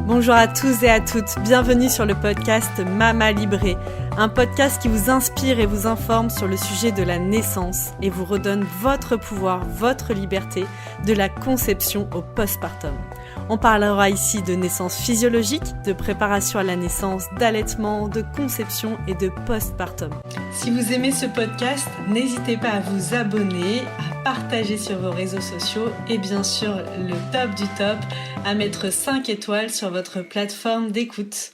Bonjour à tous et à toutes, bienvenue sur le podcast Mama Librée, un podcast qui vous inspire et vous informe sur le sujet de la naissance et vous redonne votre pouvoir, votre liberté, de la conception au postpartum. On parlera ici de naissance physiologique, de préparation à la naissance, d'allaitement, de conception et de postpartum. Si vous aimez ce podcast, n'hésitez pas à vous abonner, à partager sur vos réseaux sociaux et bien sûr, le top du top, à mettre 5 étoiles sur votre plateforme d'écoute.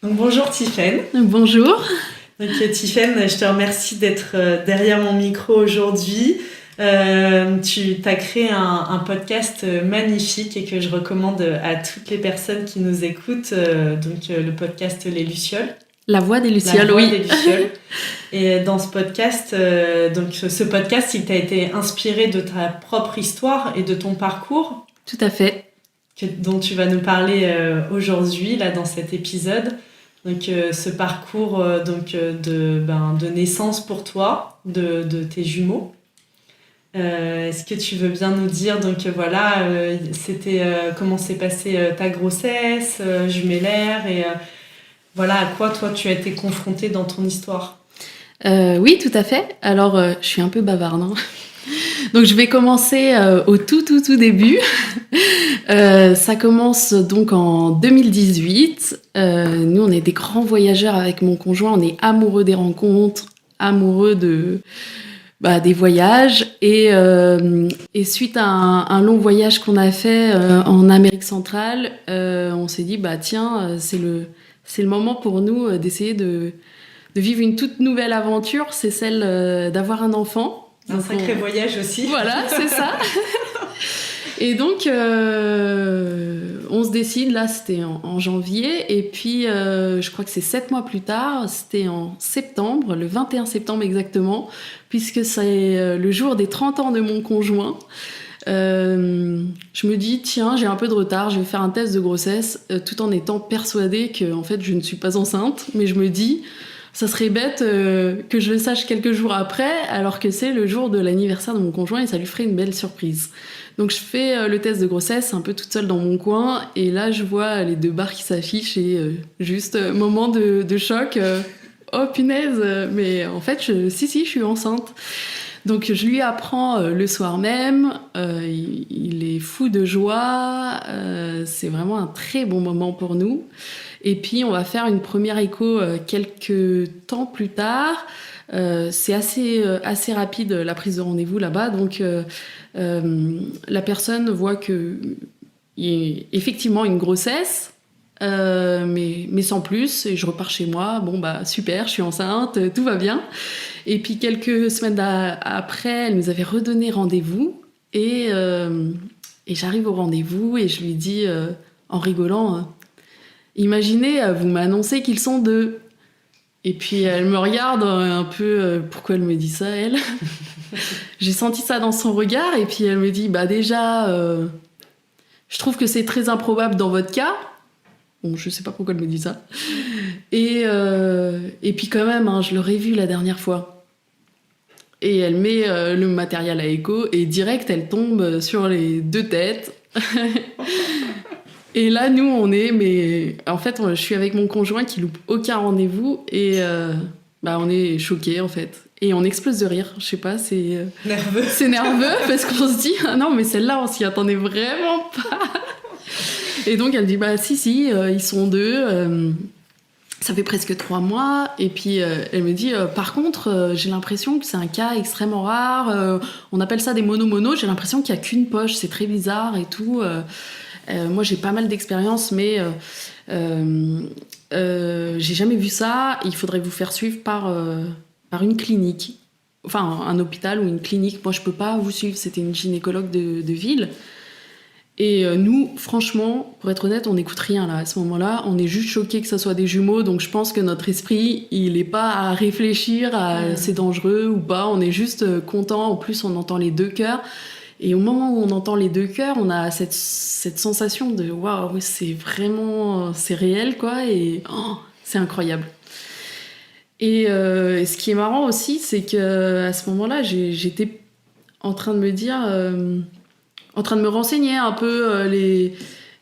Donc bonjour Tiffaine. Bonjour. Donc Tiffaine, je te remercie d'être derrière mon micro aujourd'hui. Tu as créé un podcast magnifique et que je recommande à toutes les personnes qui nous écoutent, le podcast Les Lucioles. La voix des Lucioles, oui. Des Lucioles. Et dans ce podcast, ce podcast, il t'a été inspiré de ta propre histoire et de ton parcours. Tout à fait. Dont tu vas nous parler aujourd'hui, là, dans cet épisode. Donc, ce parcours de naissance pour toi, de tes jumeaux. Est-ce que tu veux bien nous dire comment s'est passée ta grossesse jumellaire et à quoi toi tu as été confrontée dans ton histoire? Oui, tout à fait. Alors, je suis un peu bavarde, hein. Donc, je vais commencer au tout début. Ça commence donc en 2018. Nous, on est des grands voyageurs avec mon conjoint. On est amoureux des rencontres, amoureux des voyages. Et suite à un long voyage qu'on a fait en Amérique centrale, on s'est dit, tiens, c'est le moment pour nous d'essayer de vivre une toute nouvelle aventure. C'est celle d'avoir un enfant. Un sacré voyage aussi. Voilà, c'est ça. Et donc, on se décide, là, c'était en janvier, et puis je crois que c'est 7 mois plus tard, c'était en septembre, le 21 septembre exactement, puisque c'est le jour des 30 ans de mon conjoint. Je me dis, tiens, j'ai un peu de retard, je vais faire un test de grossesse, tout en étant persuadée que, en fait, je ne suis pas enceinte, mais je me dis... Ça serait bête que je le sache quelques jours après, alors que c'est le jour de l'anniversaire de mon conjoint et ça lui ferait une belle surprise. Donc je fais le test de grossesse un peu toute seule dans mon coin et là je vois les 2 barres qui s'affichent et juste moment de choc. Oh punaise, mais en fait je suis enceinte. Donc je lui apprends le soir même, il est fou de joie, c'est vraiment un très bon moment pour nous. Et puis on va faire une première écho quelques temps plus tard. C'est assez rapide la prise de rendez-vous là-bas, donc la personne voit qu'il y a effectivement une grossesse, mais sans plus, et je repars chez moi, super, je suis enceinte, tout va bien. Et puis quelques semaines après, elle nous avait redonné rendez-vous, et j'arrive au rendez-vous et je lui dis en rigolant... Imaginez, vous m'annoncez qu'ils sont 2. Et puis elle me regarde un peu, pourquoi elle me dit ça, elle? J'ai senti ça dans son regard, et puis elle me dit, déjà, je trouve que c'est très improbable dans votre cas. Bon, je sais pas pourquoi elle me dit ça. Et puis quand même, je l'aurais vu la dernière fois. Et elle met le matériel à écho, et direct, elle tombe sur les 2 têtes. Et là, nous, en fait, je suis avec mon conjoint qui loupe aucun rendez-vous et on est choqués, en fait. Et on explose de rire, je sais pas, c'est... Nerveux. C'est nerveux parce qu'on se dit, ah non, mais celle-là, on s'y attendait vraiment pas. Et donc, elle dit, si, ils sont 2, ça fait presque 3 mois. Et puis, elle me dit, par contre, j'ai l'impression que c'est un cas extrêmement rare. On appelle ça des mono-mono. J'ai l'impression qu'il y a qu'une poche, c'est très bizarre et tout. Moi, j'ai pas mal d'expérience, mais j'ai jamais vu ça. Il faudrait vous faire suivre par une clinique. Enfin, un hôpital ou une clinique. Moi, je peux pas vous suivre. C'était une gynécologue de ville. Et nous, franchement, pour être honnête, on n'écoute rien là, à ce moment-là. On est juste choqués que ça soit des jumeaux. Donc, je pense que notre esprit, il est pas à réfléchir à c'est dangereux ou pas. On est juste content. En plus, on entend les 2 cœurs. Et au moment où on entend les 2 cœurs, on a cette sensation de waouh, c'est réel, quoi, et c'est incroyable. Et ce qui est marrant aussi, c'est que à ce moment-là, j'étais en train de me dire, en train de me renseigner un peu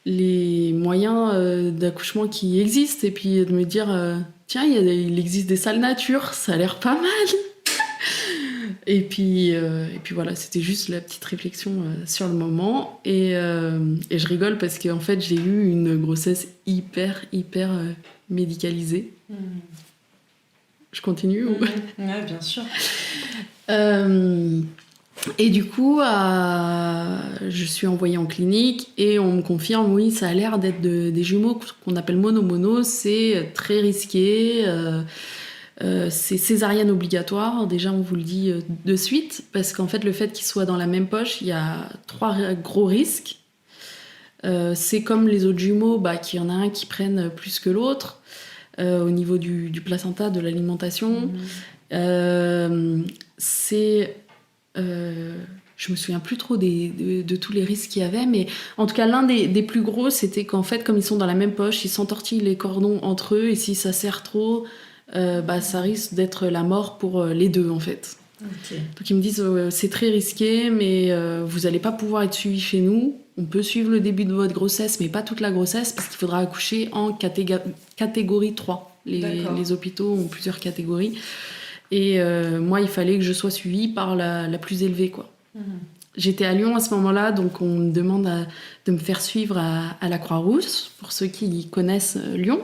les moyens d'accouchement qui existent et puis de me dire tiens, il existe des salles nature, ça a l'air pas mal. Et puis voilà, c'était juste la petite réflexion sur le moment. Et je rigole parce qu'en fait, j'ai eu une grossesse hyper médicalisée. Je continue ou... Ouais, bien sûr. Et du coup, je suis envoyée en clinique et on me confirme, oui, ça a l'air d'être des jumeaux qu'on appelle mono-mono, c'est très risqué, c'est césarienne obligatoire, déjà on vous le dit de suite, parce qu'en fait le fait qu'ils soient dans la même poche, il y a 3 gros risques. C'est comme les autres jumeaux, qu'il y en a un qui prenne plus que l'autre, au niveau du placenta, de l'alimentation. Je me souviens plus trop de tous les risques qu'il y avait, mais en tout cas l'un des plus gros, c'était qu'en fait comme ils sont dans la même poche, ils s'entortillent les cordons entre eux et si ça serre trop, ça risque d'être la mort pour les deux en fait. Okay. Donc ils me disent c'est très risqué, mais vous allez pas pouvoir être suivi chez nous. On peut suivre le début de votre grossesse, mais pas toute la grossesse parce qu'il faudra accoucher en catégorie 3. Les hôpitaux ont plusieurs catégories. Et moi, il fallait que je sois suivie par la plus élevée, quoi. J'étais à Lyon à ce moment-là, donc on me demande de me faire suivre à la Croix-Rousse, pour ceux qui connaissent Lyon.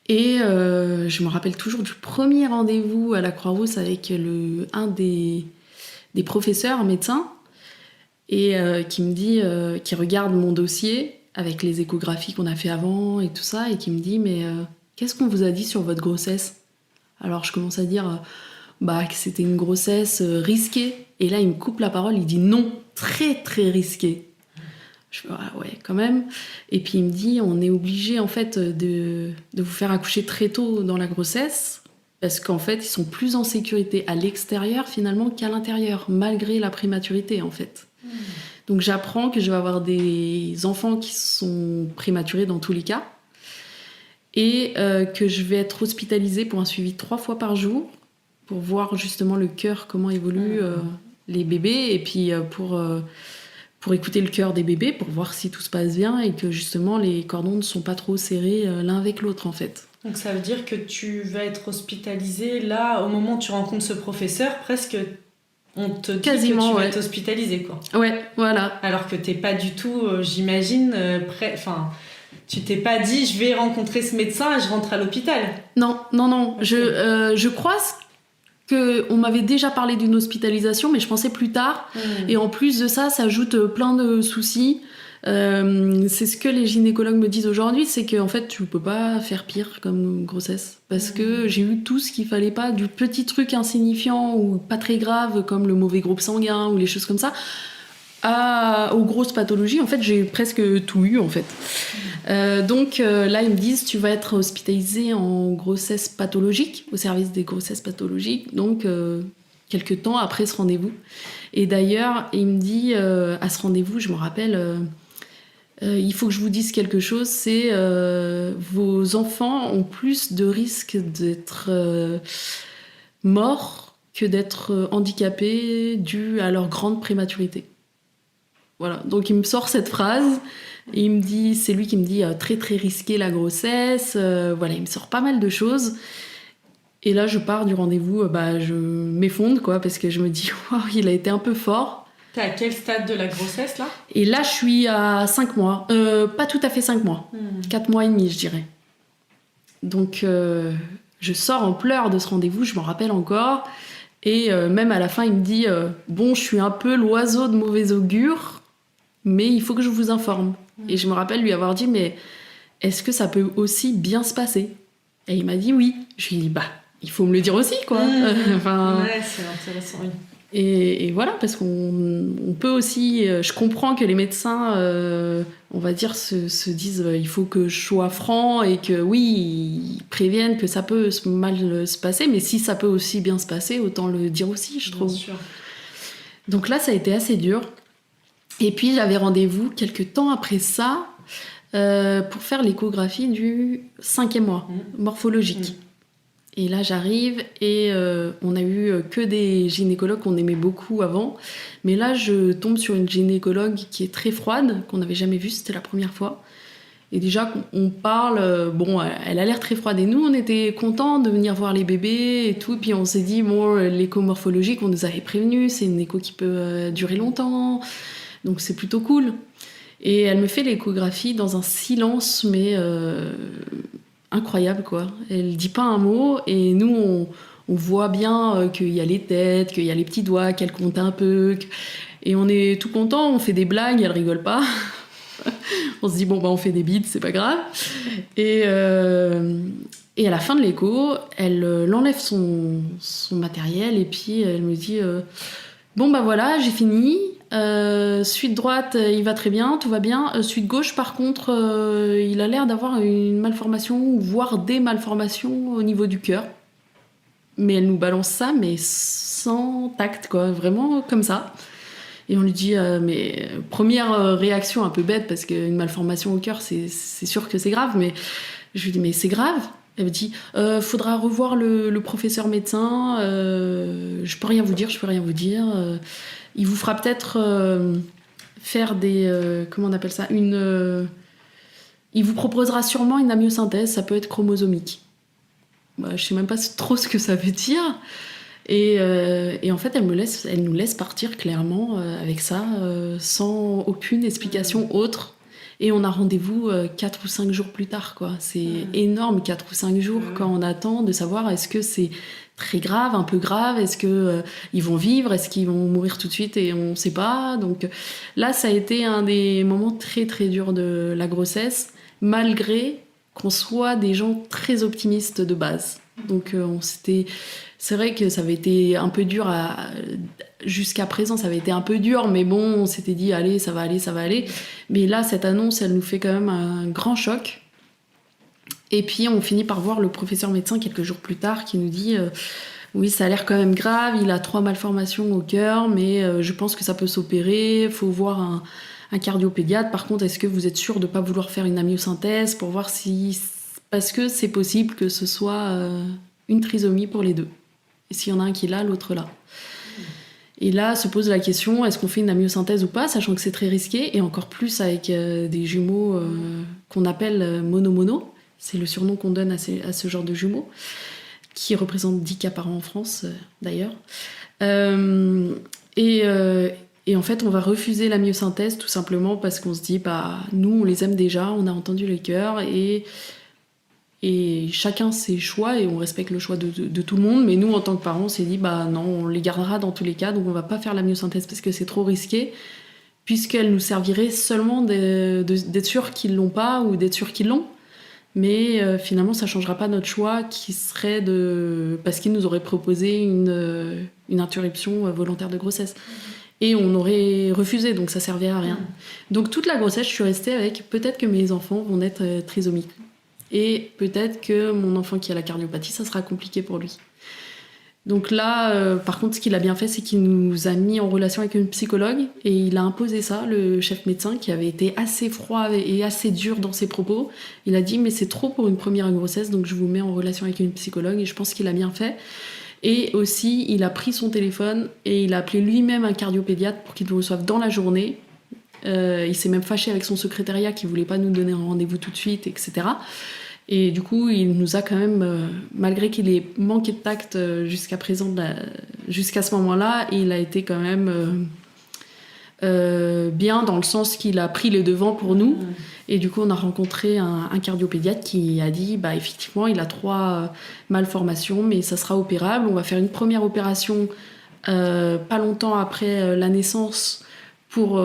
Et je me rappelle toujours du premier rendez-vous à la Croix-Rousse avec un des professeurs médecins, et qui me dit, qui regarde mon dossier avec les échographies qu'on a fait avant et tout ça, et qui me dit, mais qu'est-ce qu'on vous a dit sur votre grossesse ? Alors je commence à dire que c'était une grossesse risquée. Et là, il me coupe la parole, il dit non, très très risquée. Je fais ouais, quand même. Et puis il me dit, on est obligé en fait de vous faire accoucher très tôt dans la grossesse parce qu'en fait, ils sont plus en sécurité à l'extérieur finalement qu'à l'intérieur, malgré la prématurité en fait. Donc j'apprends que je vais avoir des enfants qui sont prématurés dans tous les cas. Et que je vais être hospitalisée pour un suivi 3 fois par jour pour voir justement le cœur, comment évoluent les bébés, et puis pour écouter le cœur des bébés, pour voir si tout se passe bien et que justement les cordons ne sont pas trop serrés l'un avec l'autre en fait. Donc ça veut dire que tu vas être hospitalisée là, au moment où tu rencontres ce professeur, presque on te dit quasiment, que tu vas être hospitalisée, quoi. Ouais, voilà. Alors que t'es pas du tout, j'imagine, tu t'es pas dit je vais rencontrer ce médecin et je rentre à l'hôpital. Non. Okay. Je crois qu'on m'avait déjà parlé d'une hospitalisation, mais je pensais plus tard. Et en plus de ça, ça ajoute plein de soucis. C'est ce que les gynécologues me disent aujourd'hui, c'est qu'en fait tu peux pas faire pire comme grossesse. Parce que j'ai eu tout ce qu'il fallait pas, du petit truc insignifiant ou pas très grave comme le mauvais groupe sanguin ou les choses comme ça, aux grosses pathologies. En fait, j'ai presque tout eu en fait. Donc là, ils me disent tu vas être hospitalisée en grossesse pathologique, au service des grossesses pathologiques, donc quelques temps après ce rendez-vous. Et d'ailleurs, il me dit à ce rendez-vous, je me rappelle, il faut que je vous dise quelque chose, c'est vos enfants ont plus de risques d'être morts que d'être handicapés dû à leur grande prématurité. Voilà, donc il me sort cette phrase. Et il me dit, c'est lui qui me dit très très risqué la grossesse. Voilà, il me sort pas mal de choses. Et là, je pars du rendez-vous, je m'effondre quoi, parce que je me dis, waouh, il a été un peu fort. T'es à quel stade de la grossesse là ? Et là, je suis à 5 mois. Pas tout à fait 5 mois. 4 mois et demi, je dirais. Donc, je sors en pleurs de ce rendez-vous, je m'en rappelle encore. Et même à la fin, il me dit, bon, je suis un peu l'oiseau de mauvais augure, mais il faut que je vous informe. Et je me rappelle lui avoir dit, mais est-ce que ça peut aussi bien se passer ? Et il m'a dit oui. Je lui ai dit, il faut me le dire aussi, quoi. Ouais, c'est intéressant, oui. Et voilà, parce qu'on peut aussi... je comprends que les médecins, on va dire, se disent, il faut que je sois franc et que oui, ils préviennent que ça peut mal se passer, mais si ça peut aussi bien se passer, autant le dire aussi, je trouve. Bien sûr. Donc là, ça a été assez dur. Et puis j'avais rendez-vous quelques temps après ça pour faire l'échographie du 5e mois, morphologique. Et là, j'arrive et on a eu que des gynécologues qu'on aimait beaucoup avant. Mais là, je tombe sur une gynécologue qui est très froide, qu'on n'avait jamais vue, c'était la première fois. Et déjà, on parle, bon, elle a l'air très froide. Et nous, on était contents de venir voir les bébés et tout. Puis on s'est dit, bon, l'écho-morphologique, on nous avait prévenu, c'est une écho qui peut durer longtemps. Donc c'est plutôt cool. Et elle me fait l'échographie dans un silence, mais incroyable, quoi. Elle dit pas un mot et nous, on voit bien qu'il y a les têtes, qu'il y a les petits doigts, qu'elle compte un peu. Et on est tout content, on fait des blagues, elle rigole pas. On se dit, bon, bah, on fait des bides, c'est pas grave. Et à la fin de l'écho, elle enlève son matériel et puis elle me dit, bon, bah voilà, j'ai fini. Suite droite, il va très bien, tout va bien. Suite gauche, par contre, il a l'air d'avoir une malformation, voire des malformations au niveau du cœur. Mais elle nous balance ça, mais sans tact, quoi, vraiment comme ça. Et on lui dit, mais première réaction un peu bête, parce qu'une malformation au cœur, c'est sûr que c'est grave, mais je lui dis, mais c'est grave. Elle me dit, faudra revoir le professeur médecin, je peux rien vous dire. Il vous fera peut-être faire des... comment on appelle ça, il vous proposera sûrement une amyosynthèse, ça peut être chromosomique. Bah, je sais même pas trop ce que ça veut dire. Et en fait, elle nous laisse partir clairement avec ça, sans aucune explication autre. Et on a rendez-vous 4 ou 5 jours plus tard, quoi. C'est énorme, 4 ou 5 jours, quand on attend de savoir est-ce que c'est très grave, un peu grave, est-ce que ils vont vivre, est-ce qu'ils vont mourir tout de suite et on ne sait pas. Donc là, ça a été un des moments très très durs de la grossesse, malgré qu'on soit des gens très optimistes de base. Donc c'est vrai que ça avait été un peu dur jusqu'à présent, ça avait été un peu dur, mais bon, on s'était dit allez, ça va aller. Mais là, cette annonce, elle nous fait quand même un grand choc. Et puis on finit par voir le professeur médecin quelques jours plus tard qui nous dit oui, ça a l'air quand même grave, il a 3 malformations au cœur, mais je pense que ça peut s'opérer, faut voir un cardiopédiatre. Par contre, est-ce que vous êtes sûr de ne pas vouloir faire une amyosynthèse pour voir si... Parce que c'est possible que ce soit une trisomie pour les deux. Et s'il y en a un qui l'a, l'autre là. Et là se pose la question, est-ce qu'on fait une amyosynthèse ou pas, sachant que c'est très risqué, et encore plus avec des jumeaux qu'on appelle mono-mono. C'est le surnom qu'on donne à ce genre de jumeaux, qui représentent 10 cas par an en France, d'ailleurs. Et en fait, on va refuser la myosynthèse tout simplement parce qu'on se dit, bah, nous, on les aime déjà, on a entendu les cœurs, et chacun ses choix, et on respecte le choix de tout le monde. Mais nous, en tant que parents, on s'est dit, bah non, on les gardera dans tous les cas, donc on va pas faire la myosynthèse parce que c'est trop risqué, puisqu'elle nous servirait seulement d'être sûr qu'ils l'ont pas ou d'être sûr qu'ils l'ont. Mais finalement, ça changera pas notre choix qui serait parce qu'ils nous auraient proposé une interruption volontaire de grossesse. Et on aurait refusé, donc ça servait à rien. Donc toute la grossesse, je suis restée avec peut-être que mes enfants vont être trisomiques. Et peut-être que mon enfant qui a la cardiopathie, ça sera compliqué pour lui. Donc là, par contre, ce qu'il a bien fait, c'est qu'il nous a mis en relation avec une psychologue et il a imposé ça, le chef médecin, qui avait été assez froid et assez dur dans ses propos. Il a dit, mais c'est trop pour une première grossesse, donc je vous mets en relation avec une psychologue, et je pense qu'il a bien fait. Et aussi, il a pris son téléphone et il a appelé lui-même un cardiopédiatre pour qu'il le reçoive dans la journée. Il s'est même fâché avec son secrétariat qui voulait pas nous donner un rendez-vous tout de suite, etc. Et du coup, il nous a quand même, malgré qu'il ait manqué de tact jusqu'à présent, jusqu'à ce moment-là, il a été quand même bien dans le sens qu'il a pris les devants pour nous. Et du coup, on a rencontré un cardiopédiatre qui a dit, bah effectivement, il a 3 malformations, mais ça sera opérable. On va faire une première opération pas longtemps après la naissance pour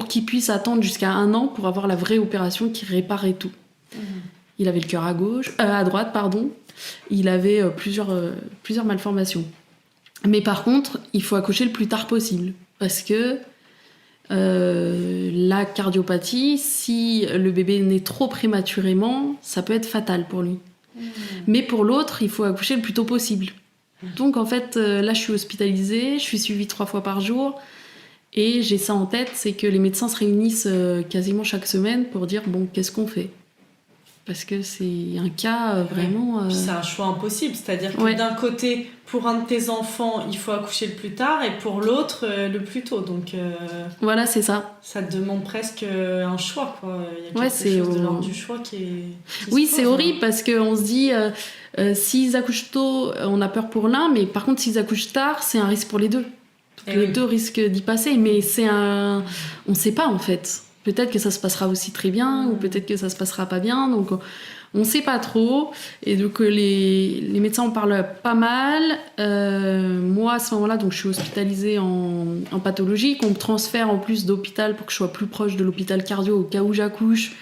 qu'il puisse attendre jusqu'à 1 an pour avoir la vraie opération qui réparait tout. Il avait le cœur à droite, pardon. Il avait plusieurs malformations. Mais par contre, il faut accoucher le plus tard possible. Parce que la cardiopathie, si le bébé naît trop prématurément, ça peut être fatal pour lui. Mais pour l'autre, il faut accoucher le plus tôt possible. Donc en fait, là je suis hospitalisée, je suis suivie 3 fois par jour. Et j'ai ça en tête, c'est que les médecins se réunissent quasiment chaque semaine pour dire, bon, qu'est-ce qu'on fait ? parce que c'est un cas vraiment... C'est un choix impossible, c'est-à-dire que d'un côté, pour un de tes enfants, il faut accoucher le plus tard, et pour l'autre, le plus tôt. Donc, voilà, c'est ça. Ça te demande presque un choix, quoi. Il y a quelque chose de l'ordre du choix qui oui, c'est horrible, parce qu'on se dit, s'ils accouchent tôt, on a peur pour l'un, mais par contre, s'ils accouchent tard, c'est un risque pour les deux. Les deux risquent d'y passer, mais on ne sait pas, en fait. Peut-être que ça se passera aussi très bien, ou peut-être que ça se passera pas bien, donc on ne sait pas trop. Et donc les médecins en parlent pas mal. Moi, à ce moment-là, donc, je suis hospitalisée en pathologie, qu'on me transfère en plus d'hôpital pour que je sois plus proche de l'hôpital cardio au cas où j'accouche,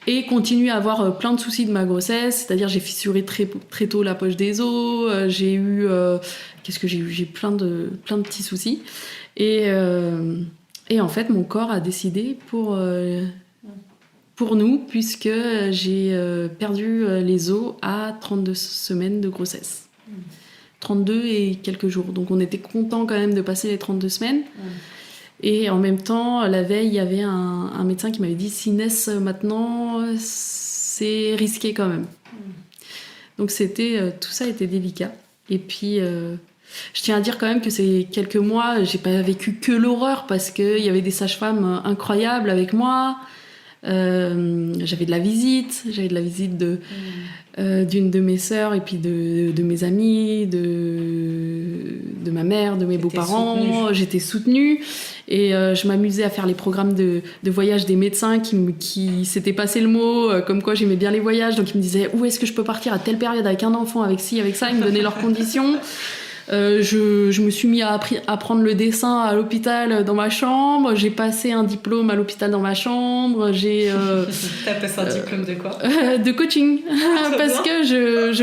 et continue à avoir plein de soucis de ma grossesse. C'est-à-dire j'ai fissuré très, très tôt la poche des os, j'ai eu... qu'est-ce que j'ai eu ? J'ai plein de petits soucis. Et en fait, mon corps a décidé pour nous, puisque j'ai perdu les os à 32 semaines de grossesse. 32 et quelques jours. Donc on était contents quand même de passer les 32 semaines. Et en même temps, la veille, il y avait un médecin qui m'avait dit « Si naissent maintenant, c'est risqué quand même. » Donc tout ça était délicat. Et puis... je tiens à dire quand même que ces quelques mois, j'ai pas vécu que l'horreur, parce qu'il y avait des sages-femmes incroyables avec moi. J'avais de la visite d'une de mes sœurs, et puis de mes amis, de ma mère, de mes beaux-parents. J'étais soutenue, et je m'amusais à faire les programmes de voyage des médecins qui s'étaient passé le mot, comme quoi j'aimais bien les voyages. Donc ils me disaient où est-ce que je peux partir à telle période avec un enfant, avec ci, avec ça. Ils me donnaient leurs conditions. Je me suis mis à apprendre le dessin à l'hôpital dans ma chambre. J'ai passé un diplôme à l'hôpital dans ma chambre. T'as passé un diplôme de quoi ? De coaching. Parce que je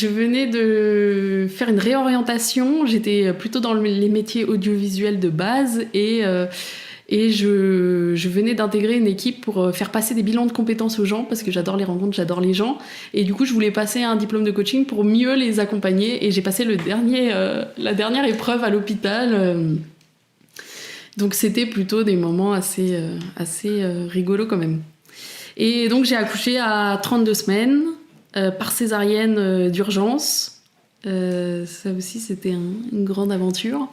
venais de faire une réorientation. J'étais plutôt dans les métiers audiovisuels de base, et je venais d'intégrer une équipe pour faire passer des bilans de compétences aux gens, parce que j'adore les rencontres, j'adore les gens. Et du coup, je voulais passer un diplôme de coaching pour mieux les accompagner. Et j'ai passé la dernière épreuve à l'hôpital. Donc c'était plutôt des moments assez rigolos quand même. Et donc j'ai accouché à 32 semaines, par césarienne d'urgence. Ça aussi, c'était une grande aventure.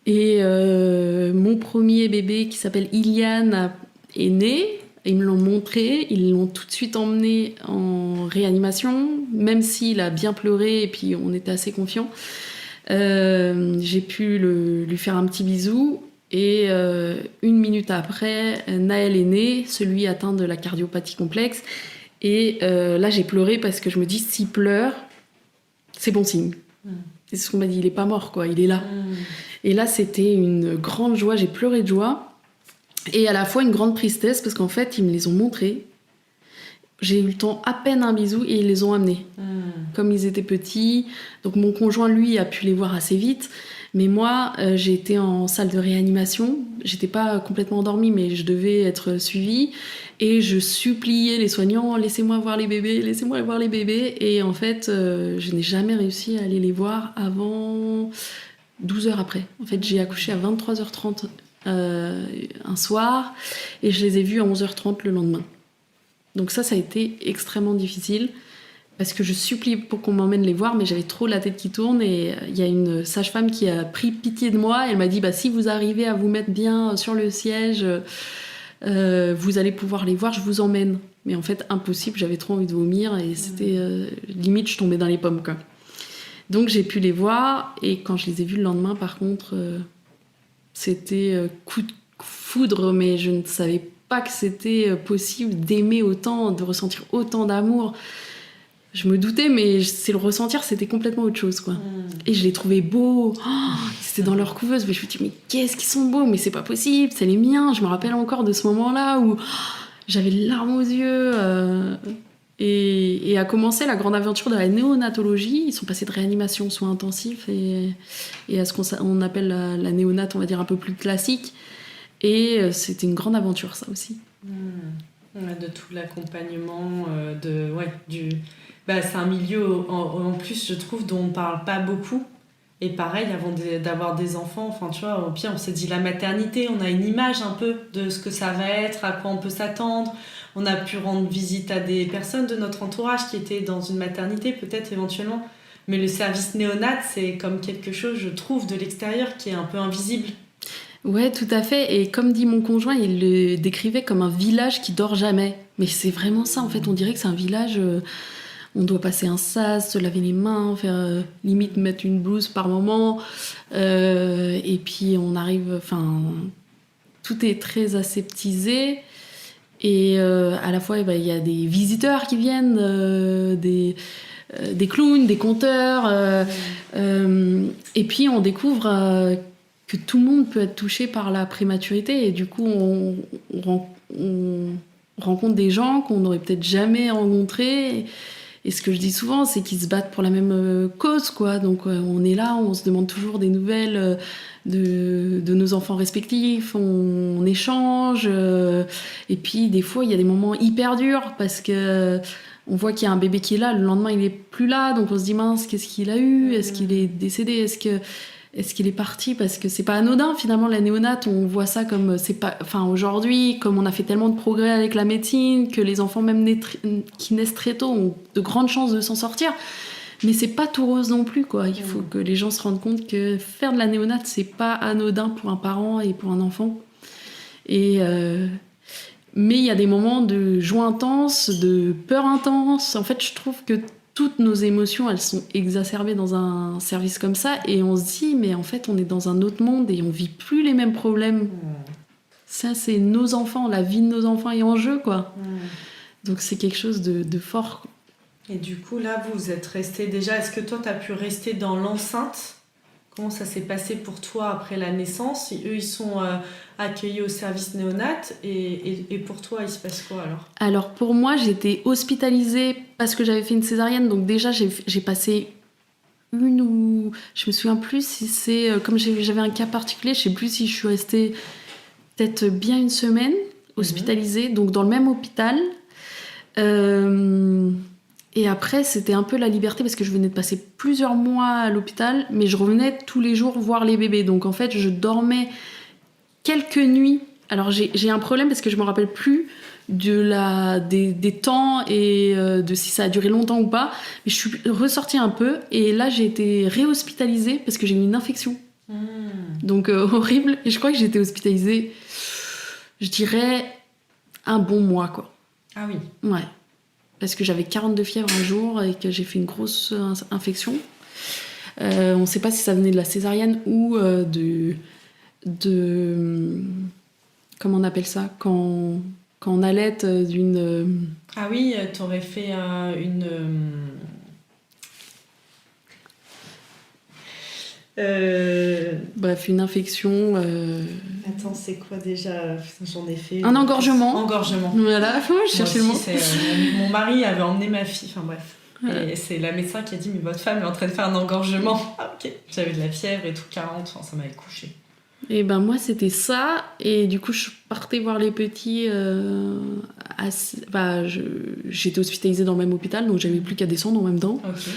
Et mon premier bébé, qui s'appelle Iliane, est né. Ils me l'ont montré, ils l'ont tout de suite emmené en réanimation, même s'il a bien pleuré, et puis on était assez confiants. J'ai pu lui faire un petit bisou, et 1 minute après, Naël est né, celui atteint de la cardiopathie complexe. Et là, j'ai pleuré, parce que je me dis, s'il pleure, c'est bon signe. C'est ce qu'on m'a dit, il est pas mort, quoi, il est là. Et là, c'était une grande joie, j'ai pleuré de joie, et à la fois une grande tristesse, parce qu'en fait, ils me les ont montrés. J'ai eu le temps, à peine un bisou, et ils les ont amenés. Comme ils étaient petits. Donc mon conjoint, lui, a pu les voir assez vite. Mais moi, j'ai été en salle de réanimation. J'étais pas complètement endormie, mais je devais être suivie. Et je suppliais les soignants, laissez-moi voir les bébés, laissez-moi voir les bébés. Et en fait, je n'ai jamais réussi à aller les voir avant 12 heures après. En fait, j'ai accouché à 23h30 un soir, et je les ai vus à 11h30 le lendemain. Donc ça a été extrêmement difficile, parce que je supplie pour qu'on m'emmène les voir, mais j'avais trop la tête qui tourne. Et il y a une sage-femme qui a pris pitié de moi. Elle m'a dit, si vous arrivez à vous mettre bien sur le siège, vous allez pouvoir les voir, je vous emmène. Mais en fait, impossible, j'avais trop envie de vomir, et c'était limite, je tombais dans les pommes, quoi. Donc j'ai pu les voir, et quand je les ai vus le lendemain, par contre, c'était coup de foudre, mais je ne savais pas que c'était possible d'aimer autant, de ressentir autant d'amour. Je me doutais, mais c'est le ressentir, c'était complètement autre chose, quoi. Et je les trouvais beaux. C'était dans leur couveuse, mais je me dis, mais qu'est-ce qu'ils sont beaux, mais c'est pas possible, c'est les miens. Je me rappelle encore de ce moment-là où j'avais les larmes aux yeux. Et a commencé la grande aventure de la néonatologie. Ils sont passés de réanimation aux soins intensifs et à ce qu'on appelle la néonate, on va dire, un peu plus classique. Et c'était une grande aventure, ça aussi. De tout l'accompagnement, c'est un milieu, en plus, je trouve, dont on ne parle pas beaucoup. Et pareil, avant d'avoir des enfants, enfin tu vois, au pire on s'est dit la maternité, on a une image un peu de ce que ça va être, à quoi on peut s'attendre. On a pu rendre visite à des personnes de notre entourage qui étaient dans une maternité peut-être éventuellement. Mais le service néonat, c'est comme quelque chose, je trouve, de l'extérieur qui est un peu invisible. Ouais, tout à fait. Et comme dit mon conjoint, il le décrivait comme un village qui dort jamais. Mais c'est vraiment ça, en fait. On dirait que c'est un village... on doit passer un sas, se laver les mains, faire limite mettre une blouse par moment. Et puis on arrive... Enfin, tout est très aseptisé. Et à la fois, il y a des visiteurs qui viennent, des clowns, des conteurs. Et puis on découvre que tout le monde peut être touché par la prématurité. Et du coup, on rencontre des gens qu'on n'aurait peut-être jamais rencontrés. Et ce que je dis souvent, c'est qu'ils se battent pour la même cause, quoi. Donc on est là, on se demande toujours des nouvelles de nos enfants respectifs, on échange. Et puis des fois, il y a des moments hyper durs parce que on voit qu'il y a un bébé qui est là, le lendemain il est plus là, donc on se dit mince, qu'est-ce qu'il a eu ? Est-ce qu'il est décédé ? Est-ce qu'il est parti ? Parce que c'est pas anodin finalement la néonate, on voit ça comme c'est pas, enfin aujourd'hui, comme on a fait tellement de progrès avec la médecine, que les enfants même qui naissent très tôt ont de grandes chances de s'en sortir. Mais c'est pas tout rose non plus, quoi. Il faut que les gens se rendent compte que faire de la néonate, c'est pas anodin pour un parent et pour un enfant. Mais il y a des moments de joie intense, de peur intense. En fait, je trouve que toutes nos émotions, elles sont exacerbées dans un service comme ça. Et on se dit, mais en fait, on est dans un autre monde et on vit plus les mêmes problèmes. Ça, c'est nos enfants, la vie de nos enfants est en jeu, quoi. Donc c'est quelque chose de fort. Et du coup, là, vous êtes restés déjà... Est-ce que toi, tu as pu rester dans l'enceinte ? Comment ça s'est passé pour toi après la naissance ? Eux, ils sont accueillis au service néonat. Et pour toi, il se passe quoi alors ? Alors, pour moi, j'étais hospitalisée parce que j'avais fait une césarienne. Donc déjà, j'ai passé une ou... Je me souviens plus si c'est... Comme j'avais un cas particulier, je sais plus si je suis restée peut-être bien une semaine hospitalisée. Donc dans le même hôpital. Et après, c'était un peu la liberté parce que je venais de passer plusieurs mois à l'hôpital, mais je revenais tous les jours voir les bébés. Donc en fait, je dormais quelques nuits. Alors j'ai un problème parce que je me rappelle plus des temps et de si ça a duré longtemps ou pas. Mais je suis ressortie un peu et là, j'ai été réhospitalisée parce que j'ai eu une infection. Donc horrible. Et je crois que j'ai été hospitalisée, je dirais, un bon mois, quoi. Ah oui. Ouais. Parce que j'avais 42 fièvres un jour et que j'ai fait une grosse infection. On ne sait pas si ça venait de la césarienne ou de comment on appelle ça quand on allaite d'une... Ah oui, t'aurais fait une... Bref, une infection... Attends, c'est quoi déjà ? J'en ai fait... Un engorgement. Engorgement. Voilà, je cherchais le mot. Mon mari avait emmené ma fille, enfin bref. Ouais. Et c'est la médecin qui a dit, mais votre femme est en train de faire un engorgement. Ah ok. J'avais de la fièvre et tout, 40, enfin ça m'avait couché. Et ben moi c'était ça, et du coup je partais voir les petits. J'étais hospitalisée dans le même hôpital, donc j'avais plus qu'à descendre en même temps. Okay.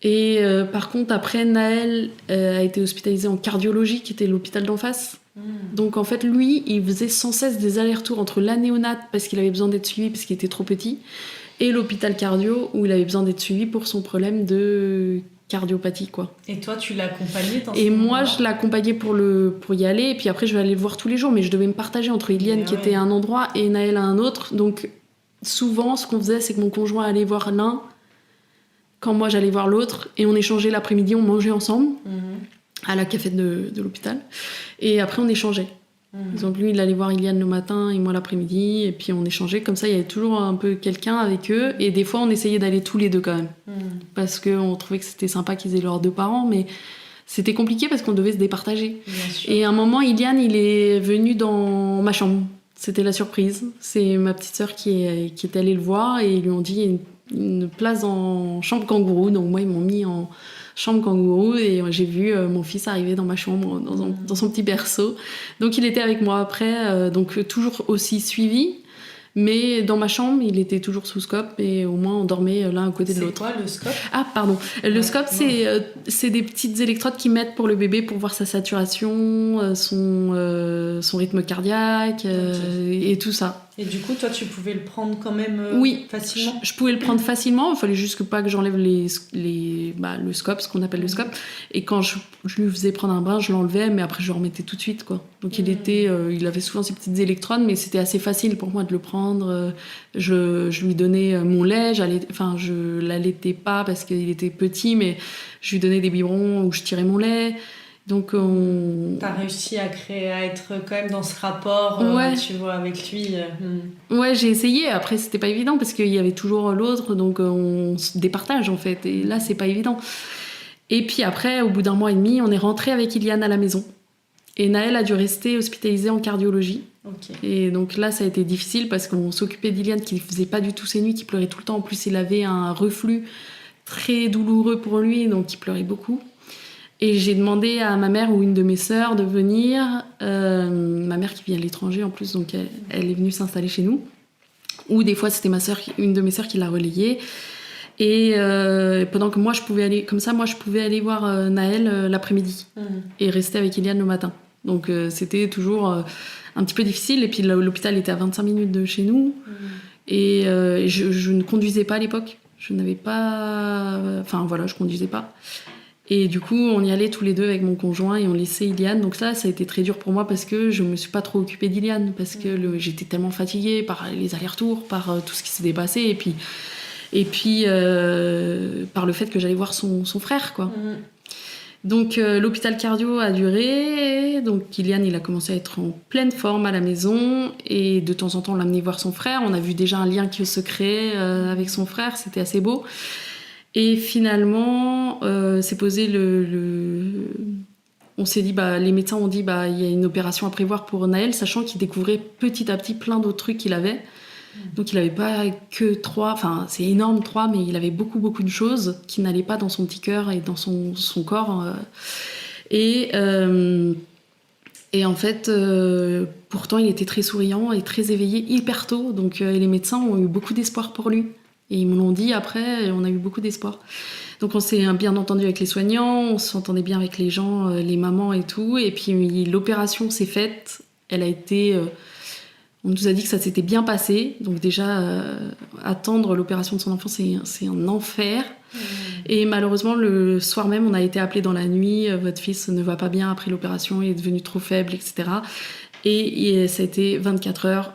Et par contre après Naël a été hospitalisé en cardiologie, qui était l'hôpital d'en face. Donc en fait lui il faisait sans cesse des allers-retours entre la néonate parce qu'il avait besoin d'être suivi parce qu'il était trop petit, et l'hôpital cardio où il avait besoin d'être suivi pour son problème de cardiopathie, quoi. Et toi tu l'accompagnais dans Et moi je l'accompagnais pour y aller, et puis après je vais aller le voir tous les jours, mais je devais me partager entre Iliane qui était à un endroit et Naël à un autre. Donc souvent ce qu'on faisait, c'est que mon conjoint allait voir l'un quand moi j'allais voir l'autre, et on échangeait l'après-midi, on mangeait ensemble à la cafette de l'hôpital, et après on échangeait. Par exemple, lui il allait voir Iliane le matin et moi l'après-midi, et puis on échangeait comme ça. Il y avait toujours un peu quelqu'un avec eux, et des fois on essayait d'aller tous les deux quand même, parce qu'on trouvait que c'était sympa qu'ils aient leurs deux parents, mais c'était compliqué parce qu'on devait se départager. Et à un moment, Iliane il est venu dans ma chambre, c'était la surprise. C'est ma petite sœur qui est allée le voir, et ils lui ont dit une place en chambre kangourou. Donc moi ils m'ont mis en chambre kangourou, et j'ai vu mon fils arriver dans ma chambre dans son petit berceau. Donc il était avec moi après, donc toujours aussi suivi, Mais dans ma chambre, il était toujours sous scope et au moins on dormait l'un à côté de l'autre. C'est quoi le scope ? Ah, pardon. Le scope, c'est des petites électrodes qu'ils mettent pour le bébé pour voir sa saturation, son rythme cardiaque et tout ça. Et du coup, toi, tu pouvais le prendre quand même facilement ? Je pouvais le prendre facilement. Il fallait juste pas que j'enlève le scope, ce qu'on appelle le scope. Et quand je lui faisais prendre un bain, je l'enlevais, mais après je le remettais tout de suite, quoi. Donc il avait souvent ces petites électrodes, mais c'était assez facile pour moi de le prendre. Je lui donnais mon lait. Je l'allaitais pas parce qu'il était petit, mais je lui donnais des biberons où je tirais mon lait. Donc T'as réussi à être quand même dans ce rapport, tu vois, avec lui. Ouais, j'ai essayé. Après, c'était pas évident parce qu'il y avait toujours l'autre, donc on se départage en fait. Et là, c'est pas évident. Et puis après, au bout d'1 mois et demi, on est rentré avec Iliane à la maison. Et Naël a dû rester hospitalisé en cardiologie. Okay. Et donc là, ça a été difficile parce qu'on s'occupait d'Iliane qui faisait pas du tout ses nuits, qui pleurait tout le temps. En plus, il avait un reflux très douloureux pour lui, donc il pleurait beaucoup. Et j'ai demandé à ma mère ou une de mes sœurs de venir. Ma mère qui vient de l'étranger en plus, donc elle est venue s'installer chez nous. Ou des fois, c'était une de mes sœurs qui l'a relayée. Et pendant que moi, je pouvais aller voir Naël l'après-midi et rester avec Iliane le matin. Donc c'était toujours un petit peu difficile. Et puis l'hôpital était à 25 minutes de chez nous. Et je ne conduisais pas à l'époque. Je conduisais pas. Et du coup, on y allait tous les deux avec mon conjoint et on laissait Iliane. Donc ça a été très dur pour moi parce que je me suis pas trop occupée d'Iliane parce que j'étais tellement fatiguée par les allers-retours, par tout ce qui s'était passé et puis par le fait que j'allais voir son frère, quoi. Donc l'hôpital cardio a duré. Donc Iliane, il a commencé à être en pleine forme à la maison et de temps en temps on l'amenait voir son frère. On a vu déjà un lien qui se créait avec son frère, c'était assez beau. Et finalement, s'est posé on s'est dit, les médecins ont dit, il y a une opération à prévoir pour Naël, sachant qu'il découvrait petit à petit plein d'autres trucs qu'il avait. Donc il n'avait pas que 3, enfin c'est énorme 3, mais il avait beaucoup, beaucoup de choses qui n'allaient pas dans son petit cœur et dans son corps. Et en fait, pourtant il était très souriant et très éveillé hyper tôt. Donc les médecins ont eu beaucoup d'espoir pour lui. Et ils me l'ont dit après, on a eu beaucoup d'espoir. Donc on s'est bien entendu avec les soignants, on s'entendait bien avec les gens, les mamans et tout. Et puis l'opération s'est faite, elle a été... on nous a dit que ça s'était bien passé. Donc déjà, attendre l'opération de son enfant, c'est un enfer. Et malheureusement, le soir même, on a été appelé dans la nuit, votre fils ne va pas bien après l'opération, il est devenu trop faible, etc. Et ça a été 24 heures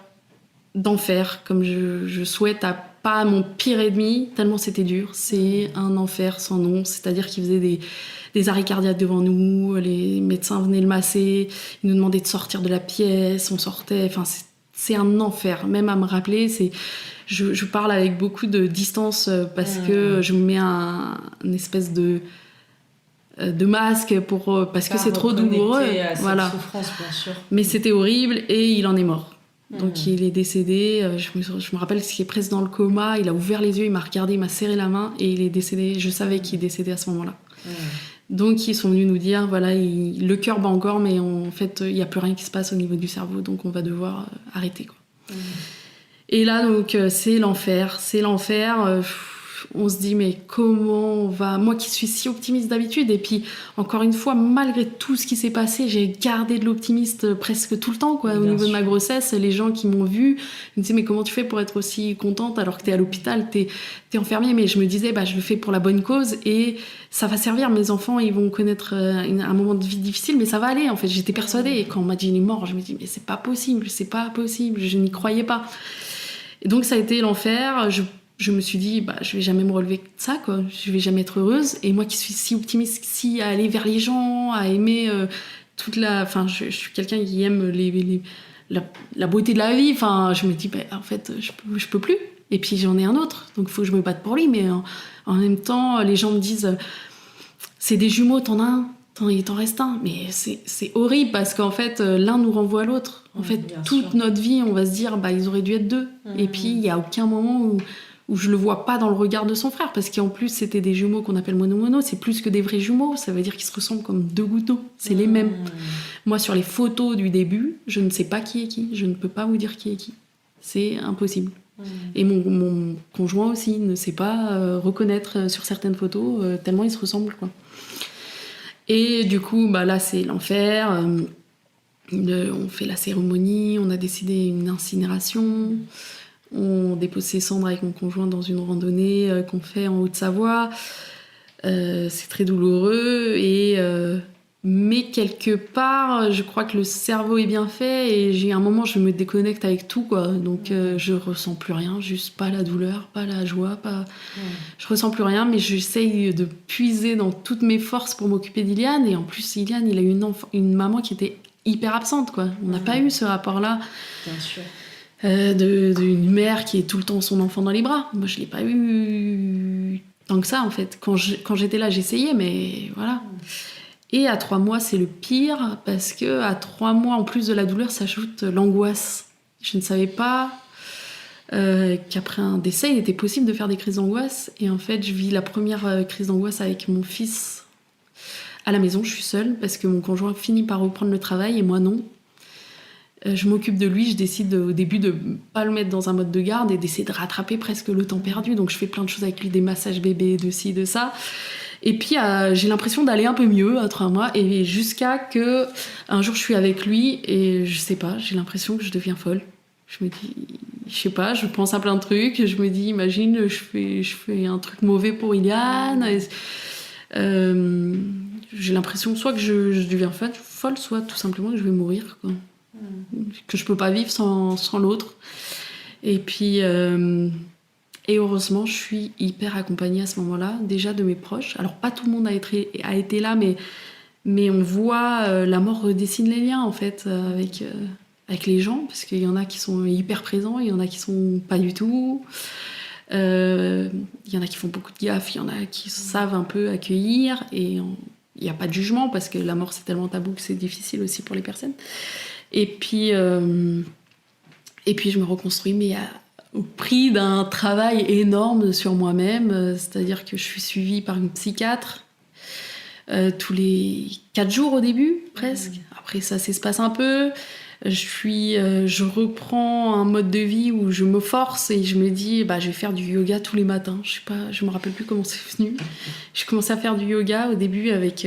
d'enfer, comme je souhaite pas mon pire ennemi, tellement c'était dur. C'est un enfer sans nom, c'est-à-dire qu'il faisait des arrêts cardiaques devant nous, les médecins venaient le masser, ils nous demandaient de sortir de la pièce, on sortait, enfin c'est un enfer, même à me rappeler, je parle avec beaucoup de distance parce que je me mets une espèce de masque parce que c'est trop douloureux. À cette souffrance, bien sûr. Mais c'était horrible et il en est mort. Donc il est décédé, je me rappelle qu'il est presque dans le coma, il a ouvert les yeux, il m'a regardé, il m'a serré la main et il est décédé, je savais qu'il est décédé à ce moment-là. Donc ils sont venus nous dire, voilà, le cœur bat encore, mais en fait il n'y a plus rien qui se passe au niveau du cerveau, donc on va devoir arrêter, quoi. Et là donc c'est l'enfer. On se dit mais comment on va... Moi qui suis si optimiste d'habitude, et puis encore une fois, malgré tout ce qui s'est passé, j'ai gardé de l'optimiste presque tout le temps, quoi. Au niveau de ma grossesse, les gens qui m'ont vue ils me disaient mais comment tu fais pour être aussi contente alors que t'es à l'hôpital, t'es enfermée. Mais je me disais je le fais pour la bonne cause et ça va servir, mes enfants ils vont connaître un moment de vie difficile, mais ça va aller en fait, j'étais persuadée. Et quand on m'a dit il est mort, je me dis mais c'est pas possible, je n'y croyais pas. Et donc ça a été l'enfer. Je me suis dit, je vais jamais me relever de ça, quoi. Je vais jamais être heureuse. Et moi qui suis si optimiste, si à aller vers les gens, à aimer Enfin, je suis quelqu'un qui aime la beauté de la vie. Enfin, je me dis, en fait, je peux plus. Et puis j'en ai un autre, donc il faut que je me batte pour lui. Mais en même temps, les gens me disent, c'est des jumeaux, t'en as un, il t'en reste un. Mais c'est horrible parce qu'en fait, l'un nous renvoie à l'autre. En fait, toute notre vie, on va se dire, ils auraient dû être deux. Et puis, il n'y a aucun moment où je le vois pas dans le regard de son frère, parce qu'en plus c'était des jumeaux qu'on appelle mono-mono, c'est plus que des vrais jumeaux, ça veut dire qu'ils se ressemblent comme 2 gouttes d'eau, c'est les mêmes. Moi sur les photos du début, je ne sais pas qui est qui, je ne peux pas vous dire qui est qui. C'est impossible. Et mon conjoint aussi ne sait pas reconnaître sur certaines photos, tellement ils se ressemblent, quoi. Et du coup, là, c'est l'enfer. On fait la cérémonie, on a décidé une incinération. On dépose ses cendres avec mon conjoint dans une randonnée qu'on fait en Haute-Savoie. C'est très douloureux. Mais quelque part, je crois que le cerveau est bien fait et j'ai un moment, je me déconnecte avec tout, quoi. Donc, je ressens plus rien, juste pas la douleur, pas la joie, je ressens plus rien, mais j'essaye de puiser dans toutes mes forces pour m'occuper d'Iliane. Et en plus, Iliane, il a eu une maman qui était hyper absente, quoi. On n'a pas eu ce rapport-là. Bien sûr. D'une mère qui est tout le temps son enfant dans les bras. Moi, je l'ai pas eu tant que ça, en fait. Quand j'étais là, j'essayais, mais voilà. Et à 3 mois, c'est le pire, parce que à 3 mois, en plus de la douleur, s'ajoute l'angoisse. Je ne savais pas qu'après un décès, il était possible de faire des crises d'angoisse. Et en fait, je vis la première crise d'angoisse avec mon fils à la maison. Je suis seule, parce que mon conjoint finit par reprendre le travail, et moi non. Je m'occupe de lui, je décide au début de pas le mettre dans un mode de garde et d'essayer de rattraper presque le temps perdu. Donc je fais plein de choses avec lui, des massages bébés, de ci, de ça. Et puis j'ai l'impression d'aller un peu mieux à 3 mois, et jusqu'à que un jour je suis avec lui et je sais pas, j'ai l'impression que je deviens folle. Je me dis, je sais pas, je pense à plein de trucs, je me dis, imagine, je fais un truc mauvais pour Iliane. J'ai l'impression soit que je deviens folle, soit tout simplement que je vais mourir, quoi. Que je peux pas vivre sans l'autre. Et puis et heureusement, je suis hyper accompagnée à ce moment-là, déjà de mes proches. Alors, pas tout le monde a été là, mais on voit la mort redessine les liens, en fait, avec les gens, parce qu'il y en a qui sont hyper présents, il y en a qui sont pas du tout. Il y en a qui font beaucoup de gaffe, il y en a qui savent un peu accueillir, et il n'y a pas de jugement, parce que la mort, c'est tellement tabou que c'est difficile aussi pour les personnes. Et puis, je me reconstruis, mais au prix d'un travail énorme sur moi-même, c'est-à-dire que je suis suivie par une psychiatre tous les 4 jours au début, presque. Après, ça s'espace un peu. Je reprends un mode de vie où je me force et je me dis, je vais faire du yoga tous les matins. Je me rappelle plus comment c'est venu. J'ai commencé à faire du yoga au début avec...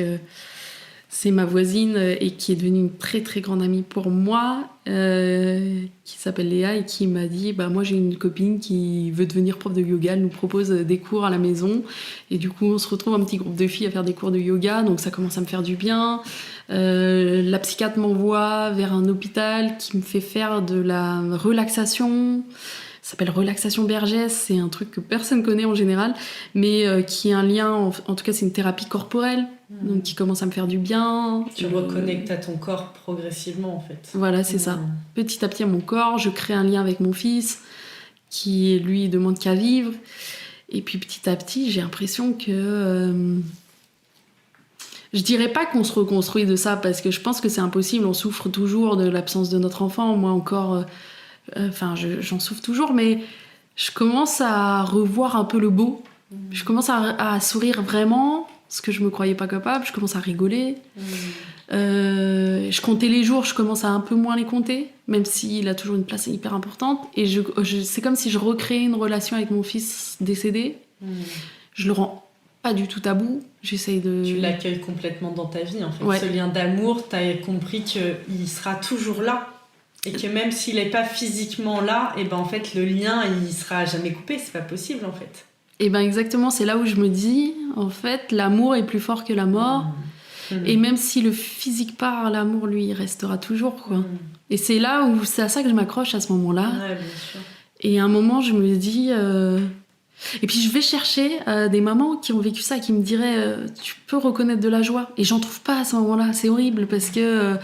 c'est ma voisine et qui est devenue une très très grande amie pour moi, qui s'appelle Léa, et qui m'a dit moi j'ai une copine qui veut devenir prof de yoga, elle nous propose des cours à la maison, et du coup on se retrouve un petit groupe de filles à faire des cours de yoga, donc ça commence à me faire du bien. La psychiatre m'envoie vers un hôpital qui me fait faire de la relaxation. Ça s'appelle Relaxation Bergès, c'est un truc que personne connaît en général, mais qui a un lien, en tout cas c'est une thérapie corporelle, donc qui commence à me faire du bien. Tu reconnectes à ton corps progressivement, en fait. Voilà, c'est ça. Petit à petit à mon corps, je crée un lien avec mon fils, qui lui demande qu'à vivre, et puis petit à petit j'ai l'impression que... je dirais pas qu'on se reconstruit de ça, parce que je pense que c'est impossible, on souffre toujours de l'absence de notre enfant, moi encore... j'en souffre toujours, mais je commence à revoir un peu le beau. Je commence à sourire vraiment, ce que je me croyais pas capable. Je commence à rigoler. Je comptais les jours, je commence à un peu moins les compter, même s'il a toujours une place hyper importante. Et c'est comme si je recréais une relation avec mon fils décédé. Je le rends pas du tout tabou. J'essaye de... Tu l'accueilles complètement dans ta vie, en fait. Ouais. Ce lien d'amour, t'as compris qu'il sera toujours là. Et que même s'il n'est pas physiquement là, et en fait, le lien, il sera jamais coupé. C'est pas possible, en fait. Et exactement, c'est là où je me dis, en fait, l'amour est plus fort que la mort. Et même si le physique part, l'amour, lui, il restera toujours, quoi. Et c'est là où c'est à ça que je m'accroche à ce moment-là. Ouais, bien sûr. Et à un moment, je me dis... Et puis, je vais chercher des mamans qui ont vécu ça, qui me diraient, tu peux reconnaître de la joie. Et j'en trouve pas à ce moment-là. C'est horrible, parce que...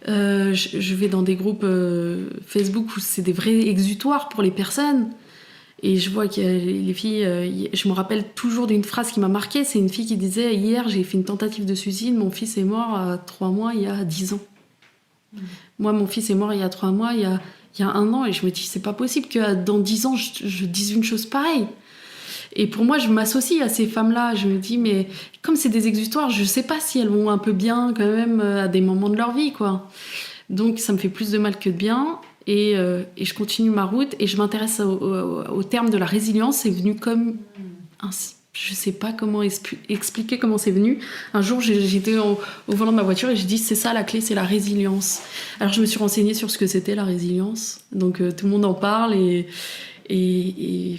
je vais dans des groupes Facebook où c'est des vrais exutoires pour les personnes, et je vois que les filles, je me rappelle toujours d'une phrase qui m'a marquée. C'est une fille qui disait: hier j'ai fait une tentative de suicide, mon fils est mort à 3 mois il y a 10 ans. Moi mon fils est mort il y a 3 mois il y a 1 an, et je me dis c'est pas possible que dans 10 ans je dise une chose pareille. Et pour moi, je m'associe à ces femmes-là. Je me dis, mais comme c'est des exutoires, je sais pas si elles vont un peu bien quand même à des moments de leur vie, quoi. Donc, ça me fait plus de mal que de bien. et je continue ma route et je m'intéresse au terme de la résilience. C'est venu comme je sais pas comment expliquer comment c'est venu. Un jour, j'étais au volant de ma voiture et j'ai dit c'est ça la clé, c'est la résilience. Alors je me suis renseignée sur ce que c'était la résilience. Donc tout le monde en parle et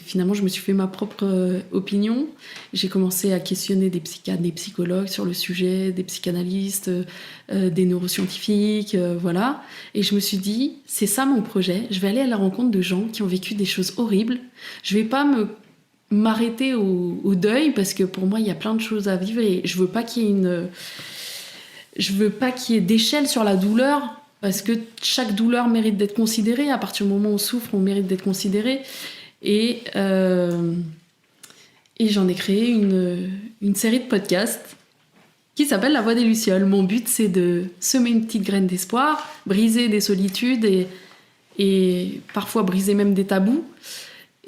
finalement je me suis fait ma propre opinion. J'ai commencé à questionner des psychologues sur le sujet, des psychanalystes, des neuroscientifiques, voilà. Et je me suis dit c'est ça mon projet. Je vais aller à la rencontre de gens qui ont vécu des choses horribles. Je vais pas m'arrêter au deuil parce que pour moi il y a plein de choses à vivre et je veux pas qu'il y ait d'échelle sur la douleur parce que chaque douleur mérite d'être considérée. À partir du moment où on souffre, on mérite d'être considéré et j'en ai créé une série de podcasts qui s'appelle La Voix des Lucioles. Mon but c'est de semer une petite graine d'espoir, briser des solitudes et parfois briser même des tabous.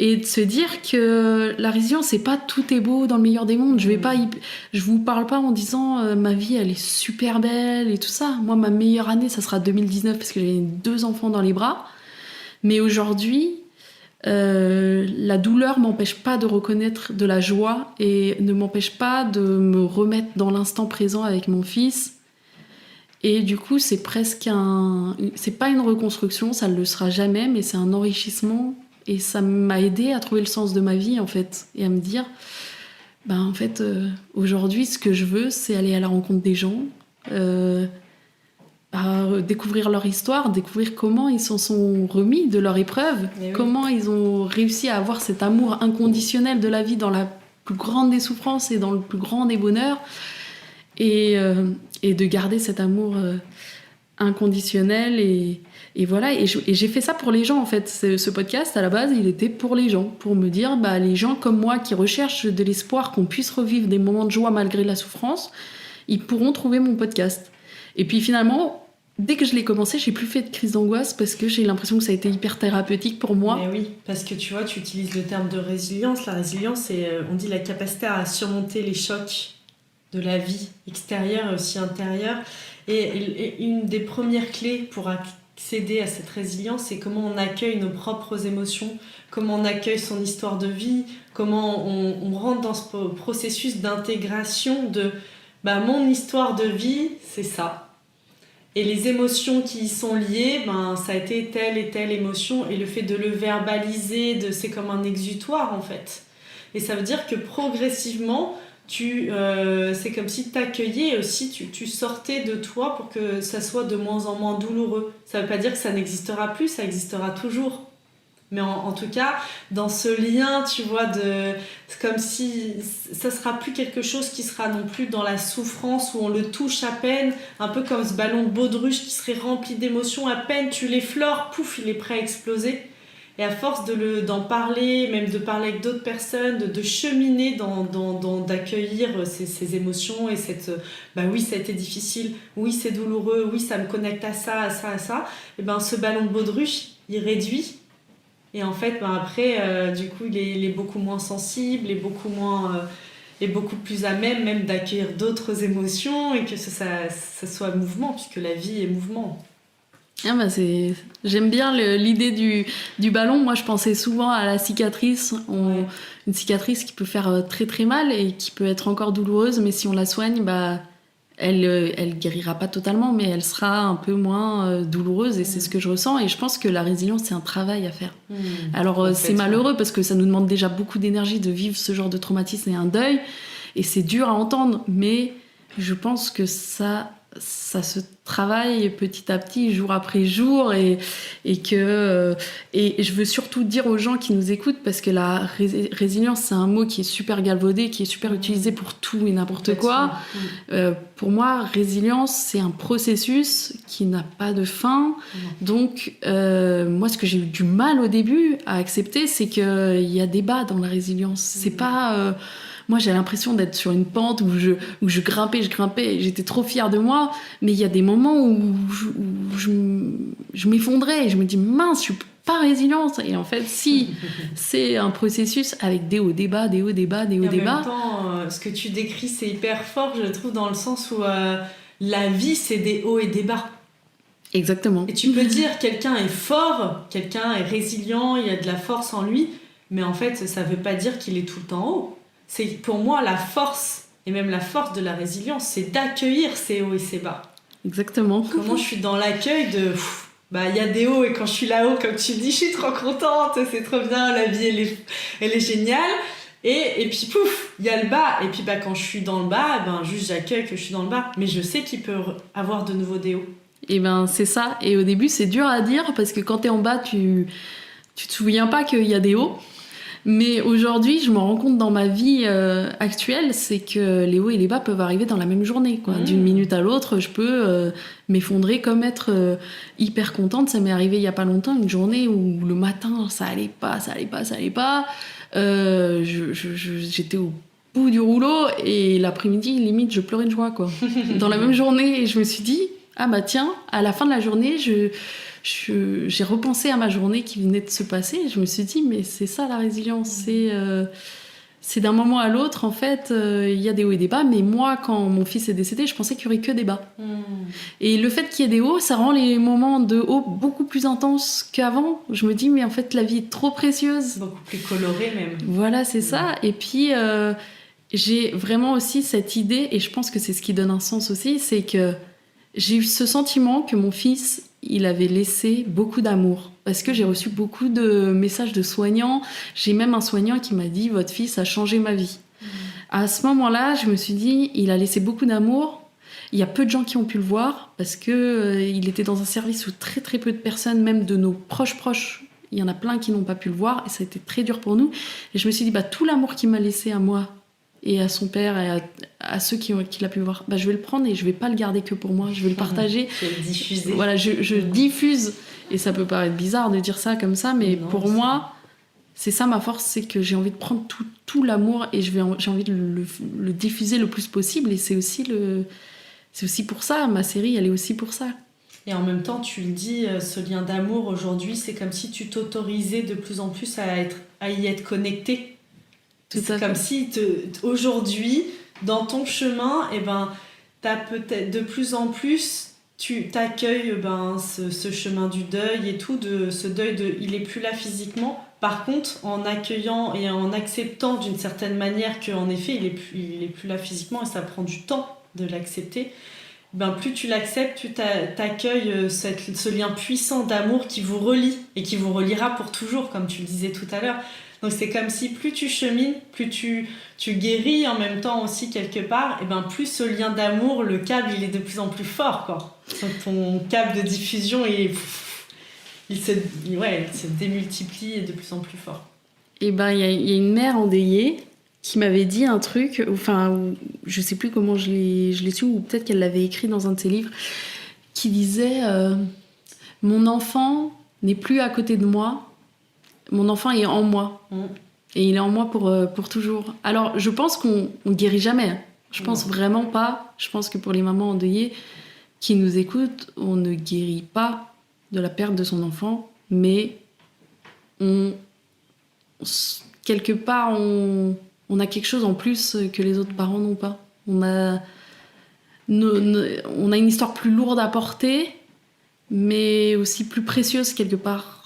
Et de se dire que la résilience, c'est pas tout est beau dans le meilleur des mondes. Je vous parle pas en disant ma vie, elle est super belle et tout ça. Moi, ma meilleure année, ça sera 2019 parce que j'ai 2 enfants dans les bras. Mais aujourd'hui, la douleur m'empêche pas de reconnaître de la joie et ne m'empêche pas de me remettre dans l'instant présent avec mon fils. Et du coup, c'est presque c'est pas une reconstruction, ça ne le sera jamais, mais c'est un enrichissement. Et ça m'a aidé à trouver le sens de ma vie, en fait, et à me dire, en fait, aujourd'hui, ce que je veux, c'est aller à la rencontre des gens, découvrir leur histoire, découvrir comment ils s'en sont remis de leur épreuve, comment ils ont réussi à avoir cet amour inconditionnel de la vie dans la plus grande des souffrances et dans le plus grand des bonheurs, et de garder cet amour inconditionnel et voilà, et j'ai fait ça pour les gens en fait. Ce podcast à la base il était pour les gens, pour me dire les gens comme moi qui recherchent de l'espoir, qu'on puisse revivre des moments de joie malgré la souffrance, ils pourront trouver mon podcast. Et puis finalement, dès que je l'ai commencé, j'ai plus fait de crise d'angoisse parce que j'ai l'impression que ça a été hyper thérapeutique pour moi. Mais oui, parce que tu vois, tu utilises le terme de résilience. La résilience, c'est, on dit, la capacité à surmonter les chocs de la vie extérieure et aussi intérieure. Et une des premières clés pour accéder à cette résilience, c'est comment on accueille nos propres émotions, comment on accueille son histoire de vie, comment on rentre dans ce processus d'intégration de mon histoire de vie, c'est ça. Et les émotions qui y sont liées, ça a été telle et telle émotion, et le fait de le verbaliser, c'est comme un exutoire en fait. Et ça veut dire que progressivement, c'est comme si t'accueillais aussi, tu sortais de toi pour que ça soit de moins en moins douloureux. Ça veut pas dire que ça n'existera plus, ça existera toujours. Mais en tout cas, dans ce lien, tu vois, c'est comme si ça sera plus quelque chose qui sera non plus dans la souffrance où on le touche à peine, un peu comme ce ballon de baudruche qui serait rempli d'émotions, à peine tu l'effleures, pouf, il est prêt à exploser. Et à force d'en parler, même de parler avec d'autres personnes, de cheminer d'accueillir ces émotions et oui, ça a été difficile, oui, c'est douloureux, oui, ça me connecte à ça, à ça, à ça, et ce ballon de baudruche, il réduit. Et en fait, après, du coup, il est beaucoup moins sensible et beaucoup plus à même d'accueillir d'autres émotions et que ça soit mouvement, puisque la vie est mouvement. J'aime bien l'idée du ballon. Moi, je pensais souvent à la cicatrice. Une cicatrice qui peut faire très très mal et qui peut être encore douloureuse, mais si on la soigne, elle guérira pas totalement, mais elle sera un peu moins douloureuse et c'est ce que je ressens. Et je pense que la résilience, c'est un travail à faire. Alors, c'est malheureux parce que ça nous demande déjà beaucoup d'énergie de vivre ce genre de traumatisme et un deuil. Et c'est dur à entendre, mais je pense que ça se travaille petit à petit, jour après jour, et je veux surtout dire aux gens qui nous écoutent, parce que la résilience, c'est un mot qui est super galvaudé, qui est super utilisé pour tout et n'importe quoi. Pour moi, résilience, c'est un processus qui n'a pas de fin. Donc, moi, ce que j'ai eu du mal au début à accepter, c'est qu'il y a des bas dans la résilience. C'est pas... Moi, j'ai l'impression d'être sur une pente où je grimpais, et j'étais trop fière de moi. Mais il y a des moments où je m'effondrais et je me dis, mince, je suis pas résiliente. Et en fait, si, c'est un processus avec des hauts, des bas, des hauts, des bas, des hauts, des bas. En même temps, ce que tu décris, c'est hyper fort, je trouve, dans le sens où la vie, c'est des hauts et des bas. Exactement. Et tu peux dire quelqu'un est fort, quelqu'un est résilient, il y a de la force en lui, mais en fait, ça veut pas dire qu'il est tout le temps haut. C'est pour moi la force, et même la force de la résilience, c'est d'accueillir ses hauts et ses bas. Exactement. Comment je suis dans l'accueil de... Bah, il y a des hauts, et quand je suis là-haut, comme tu me dis, je suis trop contente, c'est trop bien, la vie, elle est géniale. Et puis pouf, il y a le bas. Et puis bah, quand je suis dans le bas, ben, juste j'accueille que je suis dans le bas. Mais je sais qu'il peut avoir de nouveau des hauts. Et ben c'est ça. Et au début, c'est dur à dire parce que quand t'es en bas, tu te souviens pas qu'il y a des hauts. Mais aujourd'hui, je me rends compte dans ma vie actuelle, c'est que les hauts et les bas peuvent arriver dans la même journée, quoi. D'une minute à l'autre, je peux m'effondrer comme être hyper contente. Ça m'est arrivé il y a pas longtemps, une journée où le matin, ça allait pas. J'étais au bout du rouleau et l'après-midi, limite, je pleurais de joie, quoi. Dans la même journée, et je me suis dit, ah bah tiens, à la fin de la journée, j'ai repensé à ma journée qui venait de se passer et je me suis dit, mais c'est ça la résilience, c'est d'un moment à l'autre, en fait, il y a des hauts et des bas, mais moi, quand mon fils est décédé, je pensais qu'il n'y aurait que des bas. Et le fait qu'il y ait des hauts, ça rend les moments de haut beaucoup plus intenses qu'avant. Je me dis, mais en fait, la vie est trop précieuse. Beaucoup plus colorée même. Voilà, c'est ça. Et puis, j'ai vraiment aussi cette idée, et je pense que c'est ce qui donne un sens aussi, c'est que j'ai eu ce sentiment que mon fils, il avait laissé beaucoup d'amour. Parce que j'ai reçu beaucoup de messages de soignants. J'ai même un soignant qui m'a dit « Votre fils a changé ma vie ». À ce moment-là, je me suis dit « Il a laissé beaucoup d'amour ». Il y a peu de gens qui ont pu le voir parce que il était dans un service où très très peu de personnes, même de nos proches, il y en a plein qui n'ont pas pu le voir et ça a été très dur pour nous. Et je me suis dit « Tout l'amour qu'il m'a laissé à moi, et à son père et à ceux qu'il a pu voir, je vais le prendre et je vais pas le garder que pour moi, je vais le partager. Je vais le diffuser. Voilà, je diffuse. Et ça peut paraître bizarre de dire ça comme ça, mais non, pour moi, c'est ça ma force, c'est que j'ai envie de prendre tout l'amour et j'ai envie de le diffuser le plus possible. Et c'est aussi pour ça, ma série, elle est aussi pour ça. Et en même temps, tu le dis, ce lien d'amour aujourd'hui, c'est comme si tu t'autorisais de plus en plus à y être connecté. C'est comme si aujourd'hui, dans ton chemin, t'as peut-être de plus en plus, tu t'accueilles ce chemin du deuil et tout, de ce deuil il est plus là physiquement. Par contre, en accueillant et en acceptant d'une certaine manière qu'en effet, il est plus là physiquement et ça prend du temps de l'accepter. Plus tu l'acceptes, tu t'accueilles ce lien puissant d'amour qui vous relie et qui vous reliera pour toujours, comme tu le disais tout à l'heure. Donc c'est comme si plus tu chemines, plus tu guéris en même temps aussi quelque part, et plus ce lien d'amour, le câble, il est de plus en plus fort, quoi. Ton câble de diffusion, il se démultiplie et de plus en plus fort. Et il y a une mère endeuillée qui m'avait dit un truc, je sais plus comment je l'ai su, ou peut-être qu'elle l'avait écrit dans un de ses livres, qui disait mon enfant n'est plus à côté de moi. Mon enfant est en moi. Et il est en moi pour toujours. Alors, je pense qu'on ne guérit jamais. Je pense vraiment pas. Je pense que pour les mamans endeuillées qui nous écoutent, on ne guérit pas de la perte de son enfant, mais quelque part, on a quelque chose en plus que les autres parents n'ont pas. On a une histoire plus lourde à porter, mais aussi plus précieuse quelque part.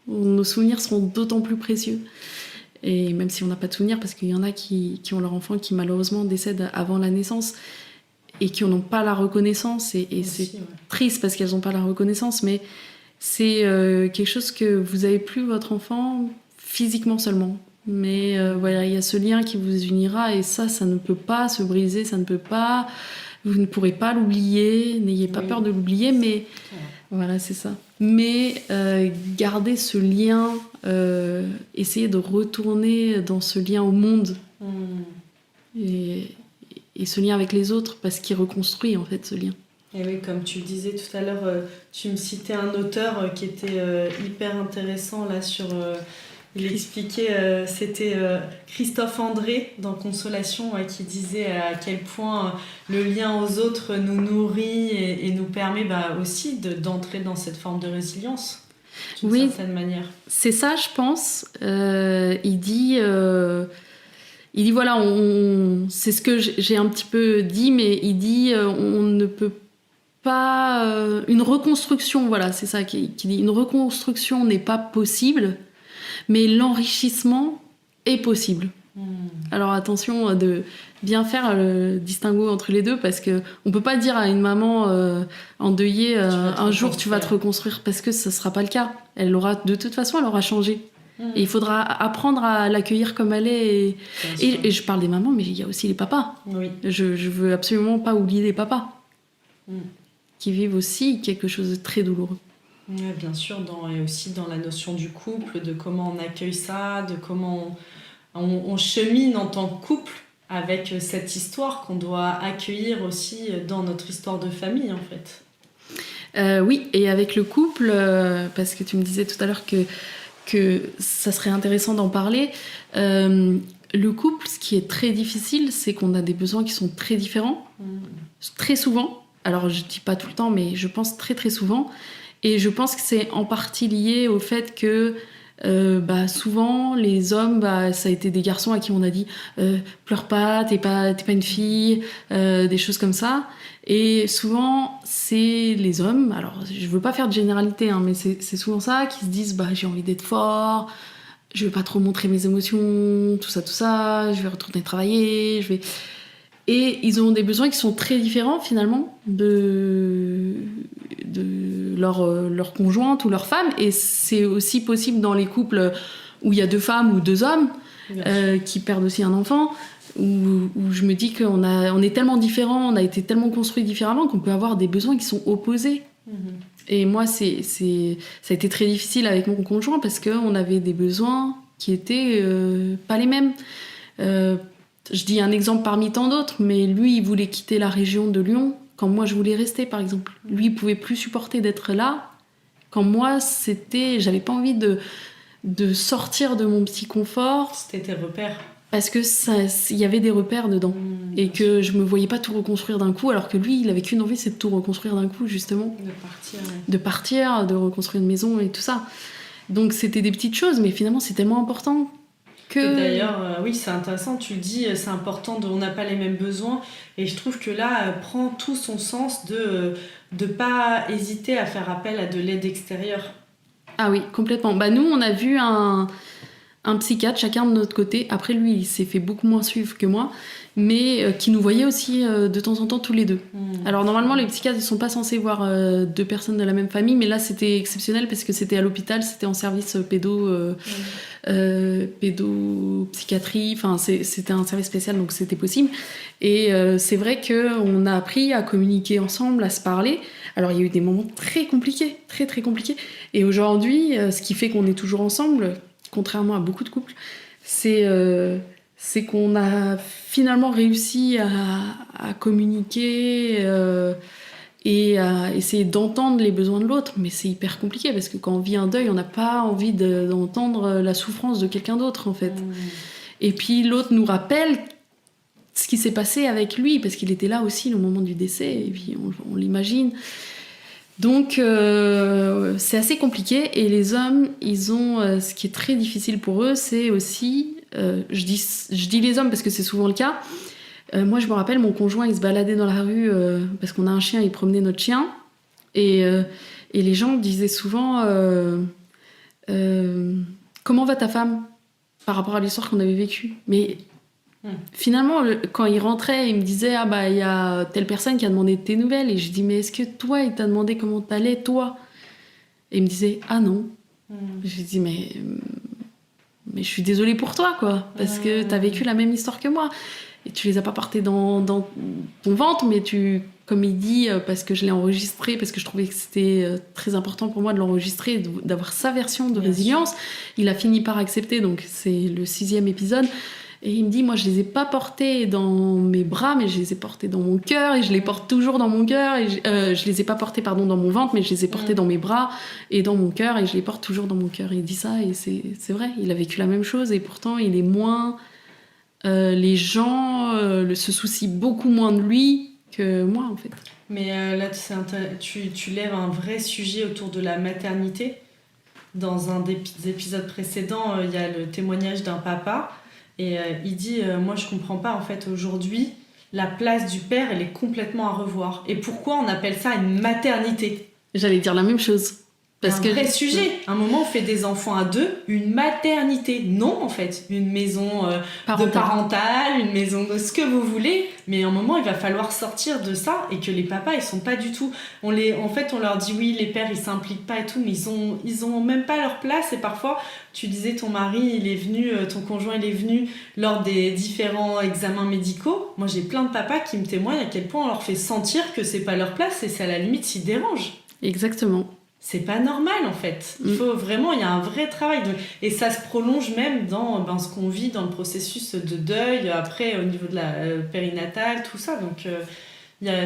Nos souvenirs seront d'autant plus précieux. Et même si on n'a pas de souvenirs, parce qu'il y en a qui ont leur enfant qui malheureusement décède avant la naissance et qui n'ont pas la reconnaissance. Et c'est triste parce qu'elles n'ont pas la reconnaissance, mais c'est quelque chose que vous avez plus votre enfant physiquement seulement. Mais il y a ce lien qui vous unira et ça ne peut pas se briser, ça ne peut pas... Vous ne pourrez pas l'oublier, n'ayez pas peur de l'oublier, mais... Voilà, c'est ça. Mais garder ce lien, essayer de retourner dans ce lien au monde et ce lien avec les autres, parce qu'il reconstruit en fait ce lien. Et oui, comme tu le disais tout à l'heure, tu me citais un auteur qui était hyper intéressant là sur... il expliquait, c'était Christophe André dans Consolation qui disait à quel point le lien aux autres nous nourrit et nous permet aussi d'entrer dans cette forme de résilience d'une certaine manière. C'est ça, je pense. Il dit voilà, c'est ce que j'ai un petit peu dit, mais il dit on ne peut pas une reconstruction, voilà, c'est ça qui dit. Une reconstruction n'est pas possible, mais l'enrichissement est possible. Alors attention de bien faire le distinguo entre les deux, parce que on peut pas dire à une maman endeuillée un jour tu vas te reconstruire, parce que ça sera pas le cas. De toute façon elle aura changé. Et il faudra apprendre à l'accueillir comme elle est. Et je parle des mamans, mais il y a aussi les papas. Oui. Je veux absolument pas oublier les papas qui vivent aussi quelque chose de très douloureux. Oui, bien sûr, et aussi dans la notion du couple, de comment on accueille ça, de comment on chemine en tant que couple avec cette histoire qu'on doit accueillir aussi dans notre histoire de famille, en fait. Oui, et avec le couple, parce que tu me disais tout à l'heure que ça serait intéressant d'en parler. Le couple, ce qui est très difficile, c'est qu'on a des besoins qui sont très différents, très souvent. Alors, je dis pas tout le temps, mais je pense très très souvent. Et je pense que c'est en partie lié au fait que souvent, les hommes, ça a été des garçons à qui on a dit pleure pas, t'es pas une fille, des choses comme ça. Et souvent, c'est les hommes, alors je veux pas faire de généralité, hein, mais c'est souvent ça, qui se disent j'ai envie d'être fort, je vais pas trop montrer mes émotions, tout ça, je vais retourner travailler, Et ils ont des besoins qui sont très différents finalement de leur conjointe ou leur femme, et c'est aussi possible dans les couples où il y a 2 femmes ou 2 hommes qui perdent aussi un enfant, où je me dis on est tellement différents, on a été tellement construits différemment qu'on peut avoir des besoins qui sont opposés. Et moi ça a été très difficile avec mon conjoint, parce qu'on avait des besoins qui étaient pas les mêmes. Je dis un exemple parmi tant d'autres, mais lui, il voulait quitter la région de Lyon quand moi, je voulais rester, par exemple. Lui, il pouvait plus supporter d'être là, quand moi, j'avais pas envie de sortir de mon petit confort. C'était tes repères. Parce que il y avait des repères dedans. Et que je me voyais pas tout reconstruire d'un coup, alors que lui, il avait qu'une envie, c'est de tout reconstruire d'un coup, justement. De partir, de reconstruire une maison et tout ça. Donc, c'était des petites choses, mais finalement, c'est tellement important. Et d'ailleurs, oui, c'est intéressant, tu le dis, c'est important, on n'a pas les mêmes besoins, et je trouve que là, prend tout son sens de ne pas hésiter à faire appel à de l'aide extérieure. Ah oui, complètement. Nous, on a vu un psychiatre, chacun de notre côté. Après, lui, il s'est fait beaucoup moins suivre que moi, mais qui nous voyait aussi de temps en temps tous les 2. Alors, normalement, les psychiatres ne sont pas censés voir 2 personnes de la même famille, mais là, c'était exceptionnel parce que c'était à l'hôpital, c'était en service pédopsychiatrie, enfin, c'était un service spécial, donc c'était possible. Et c'est vrai qu'on a appris à communiquer ensemble, à se parler. Alors, il y a eu des moments très compliqués, très, très compliqués. Et aujourd'hui, ce qui fait qu'on est toujours ensemble, contrairement à beaucoup de couples, c'est qu'on a finalement réussi à communiquer et à essayer d'entendre les besoins de l'autre. Mais c'est hyper compliqué, parce que quand on vit un deuil, on n'a pas envie d'entendre la souffrance de quelqu'un d'autre, en fait. Et puis l'autre nous rappelle ce qui s'est passé avec lui, parce qu'il était là aussi au moment du décès, et puis on l'imagine. Donc c'est assez compliqué, et les hommes, ils ont ce qui est très difficile pour eux, c'est aussi, je dis les hommes parce que c'est souvent le cas. Moi, je me rappelle, mon conjoint, il se baladait dans la rue parce qu'on a un chien, il promenait notre chien, et les gens disaient souvent comment va ta femme, par rapport à l'histoire qu'on avait vécue. Mais finalement, quand il rentrait, il me disait il y a telle personne qui a demandé tes nouvelles, et je dis mais est-ce que toi, il t'a demandé comment t'allais, toi? Et il me disait ah non. Je lui dis mais je suis désolée pour toi, quoi, parce que t'as vécu la même histoire que moi, et tu les as pas portées dans ton ventre, mais comme il dit, parce que je l'ai enregistré, parce que je trouvais que c'était très important pour moi de l'enregistrer, d'avoir sa version de résilience. Il a fini par accepter, donc c'est le 6e épisode. Et il me dit, moi, je les ai pas portés dans mes bras, mais je les ai portés dans mon cœur, et je les porte toujours dans mon cœur. Et je les ai pas portés, dans mon ventre, mais je les ai portés dans mes bras et dans mon cœur, et je les porte toujours dans mon cœur. Et il dit ça, et c'est vrai, il a vécu la même chose, et pourtant, il est moins... les gens se soucient beaucoup moins de lui que moi, en fait. Mais là, tu lèves un vrai sujet autour de la maternité. Dans un des épisodes précédents, il y a le témoignage d'un papa. Et il dit, moi je comprends pas en fait aujourd'hui la place du père, elle est complètement à revoir. Et pourquoi on appelle ça une maternité ? J'allais dire la même chose. C'est un vrai sujet. À un moment, on fait des enfants à deux, une maternité. Non, en fait. Une maison de parentale, une maison de ce que vous voulez. Mais à un moment, il va falloir sortir de ça et que les papas, ils sont pas du tout... En fait, on leur dit oui, les pères, ils s'impliquent pas et tout, mais ils ont même pas leur place. Et parfois, tu disais, ton mari, il est venu, ton conjoint, il est venu lors des différents examens médicaux. Moi, j'ai plein de papas qui me témoignent à quel point on leur fait sentir que c'est pas leur place et c'est à la limite s'ils dérangent. Exactement. C'est pas normal en fait. Il faut vraiment, il y a un vrai travail. Et ça se prolonge même dans ce qu'on vit dans le processus de deuil, après au niveau de la périnatale, tout ça. Donc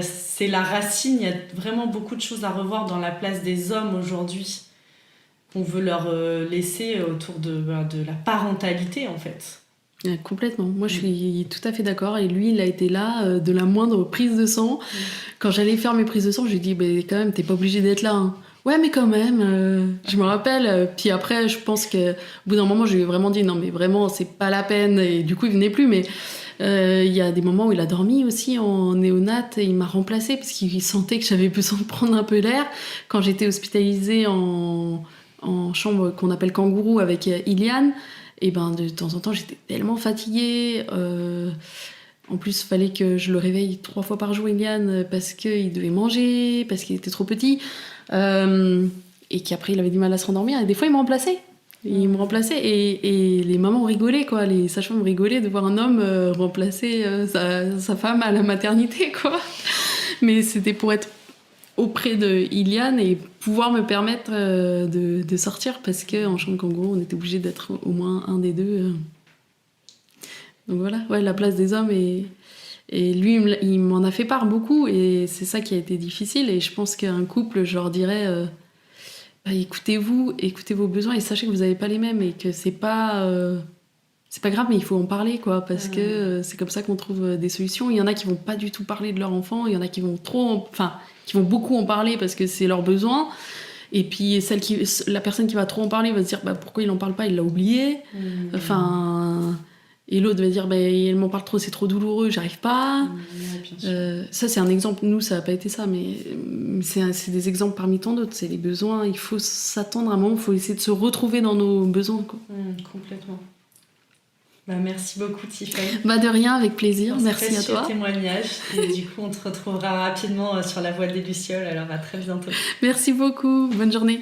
c'est la racine, il y a vraiment beaucoup de choses à revoir dans la place des hommes aujourd'hui qu'on veut leur laisser autour de la parentalité en fait. Complètement. Moi, je suis tout à fait d'accord. Et lui, il a été là de la moindre prise de sang. Quand j'allais faire mes prises de sang, je lui ai dit, bah, quand même, t'es pas obligé d'être là. Hein. Ouais, mais quand même, je me rappelle. Puis après, je pense qu'au bout d'un moment, je lui ai vraiment dit, non, mais vraiment, c'est pas la peine. Et du coup, il venait plus. Mais il y a des moments où il a dormi aussi en néonate et il m'a remplacée parce qu'il sentait que j'avais besoin de prendre un peu d'air. Quand j'étais hospitalisée en chambre qu'on appelle kangourou avec Iliane, et ben de temps en temps, j'étais tellement fatiguée. En plus, il fallait que je le réveille 3 fois par jour, Iliane, parce qu'il devait manger, parce qu'il était trop petit. Et qu'après, il avait du mal à se rendormir. Et des fois, il me remplaçait. Et les mamans rigolaient, quoi. Les sages-femmes rigolaient de voir un homme remplacer sa femme à la maternité, quoi. Mais c'était pour être auprès de Iliane et pouvoir me permettre de sortir parce qu'en chambre kangourou, on était obligé d'être au moins un des deux. Donc voilà, ouais, la place des hommes et lui, il m'en a fait part beaucoup et c'est ça qui a été difficile. Et je pense qu'un couple, je leur dirais écoutez vos besoins et sachez que vous n'avez pas les mêmes et que c'est pas grave, mais il faut en parler, quoi, parce que c'est comme ça qu'on trouve des solutions. Il y en a qui vont pas du tout parler de leur enfant, il y en a qui vont qui vont beaucoup en parler parce que c'est leur besoin. Et puis la personne qui va trop en parler va se dire pourquoi il en parle pas, il l'a oublié. Et l'autre va dire elle m'en parle trop, c'est trop douloureux, j'arrive pas. Ça c'est un exemple, nous ça n'a pas été ça, mais c'est des exemples parmi tant d'autres. C'est les besoins, il faut s'attendre à un moment, il faut essayer de se retrouver dans nos besoins, quoi. Complètement. Merci beaucoup Tiffany. De rien, avec plaisir, merci à toi. Témoignage. Et du coup on te retrouvera rapidement sur la voie des Lucioles, alors à très bientôt. Merci beaucoup, bonne journée.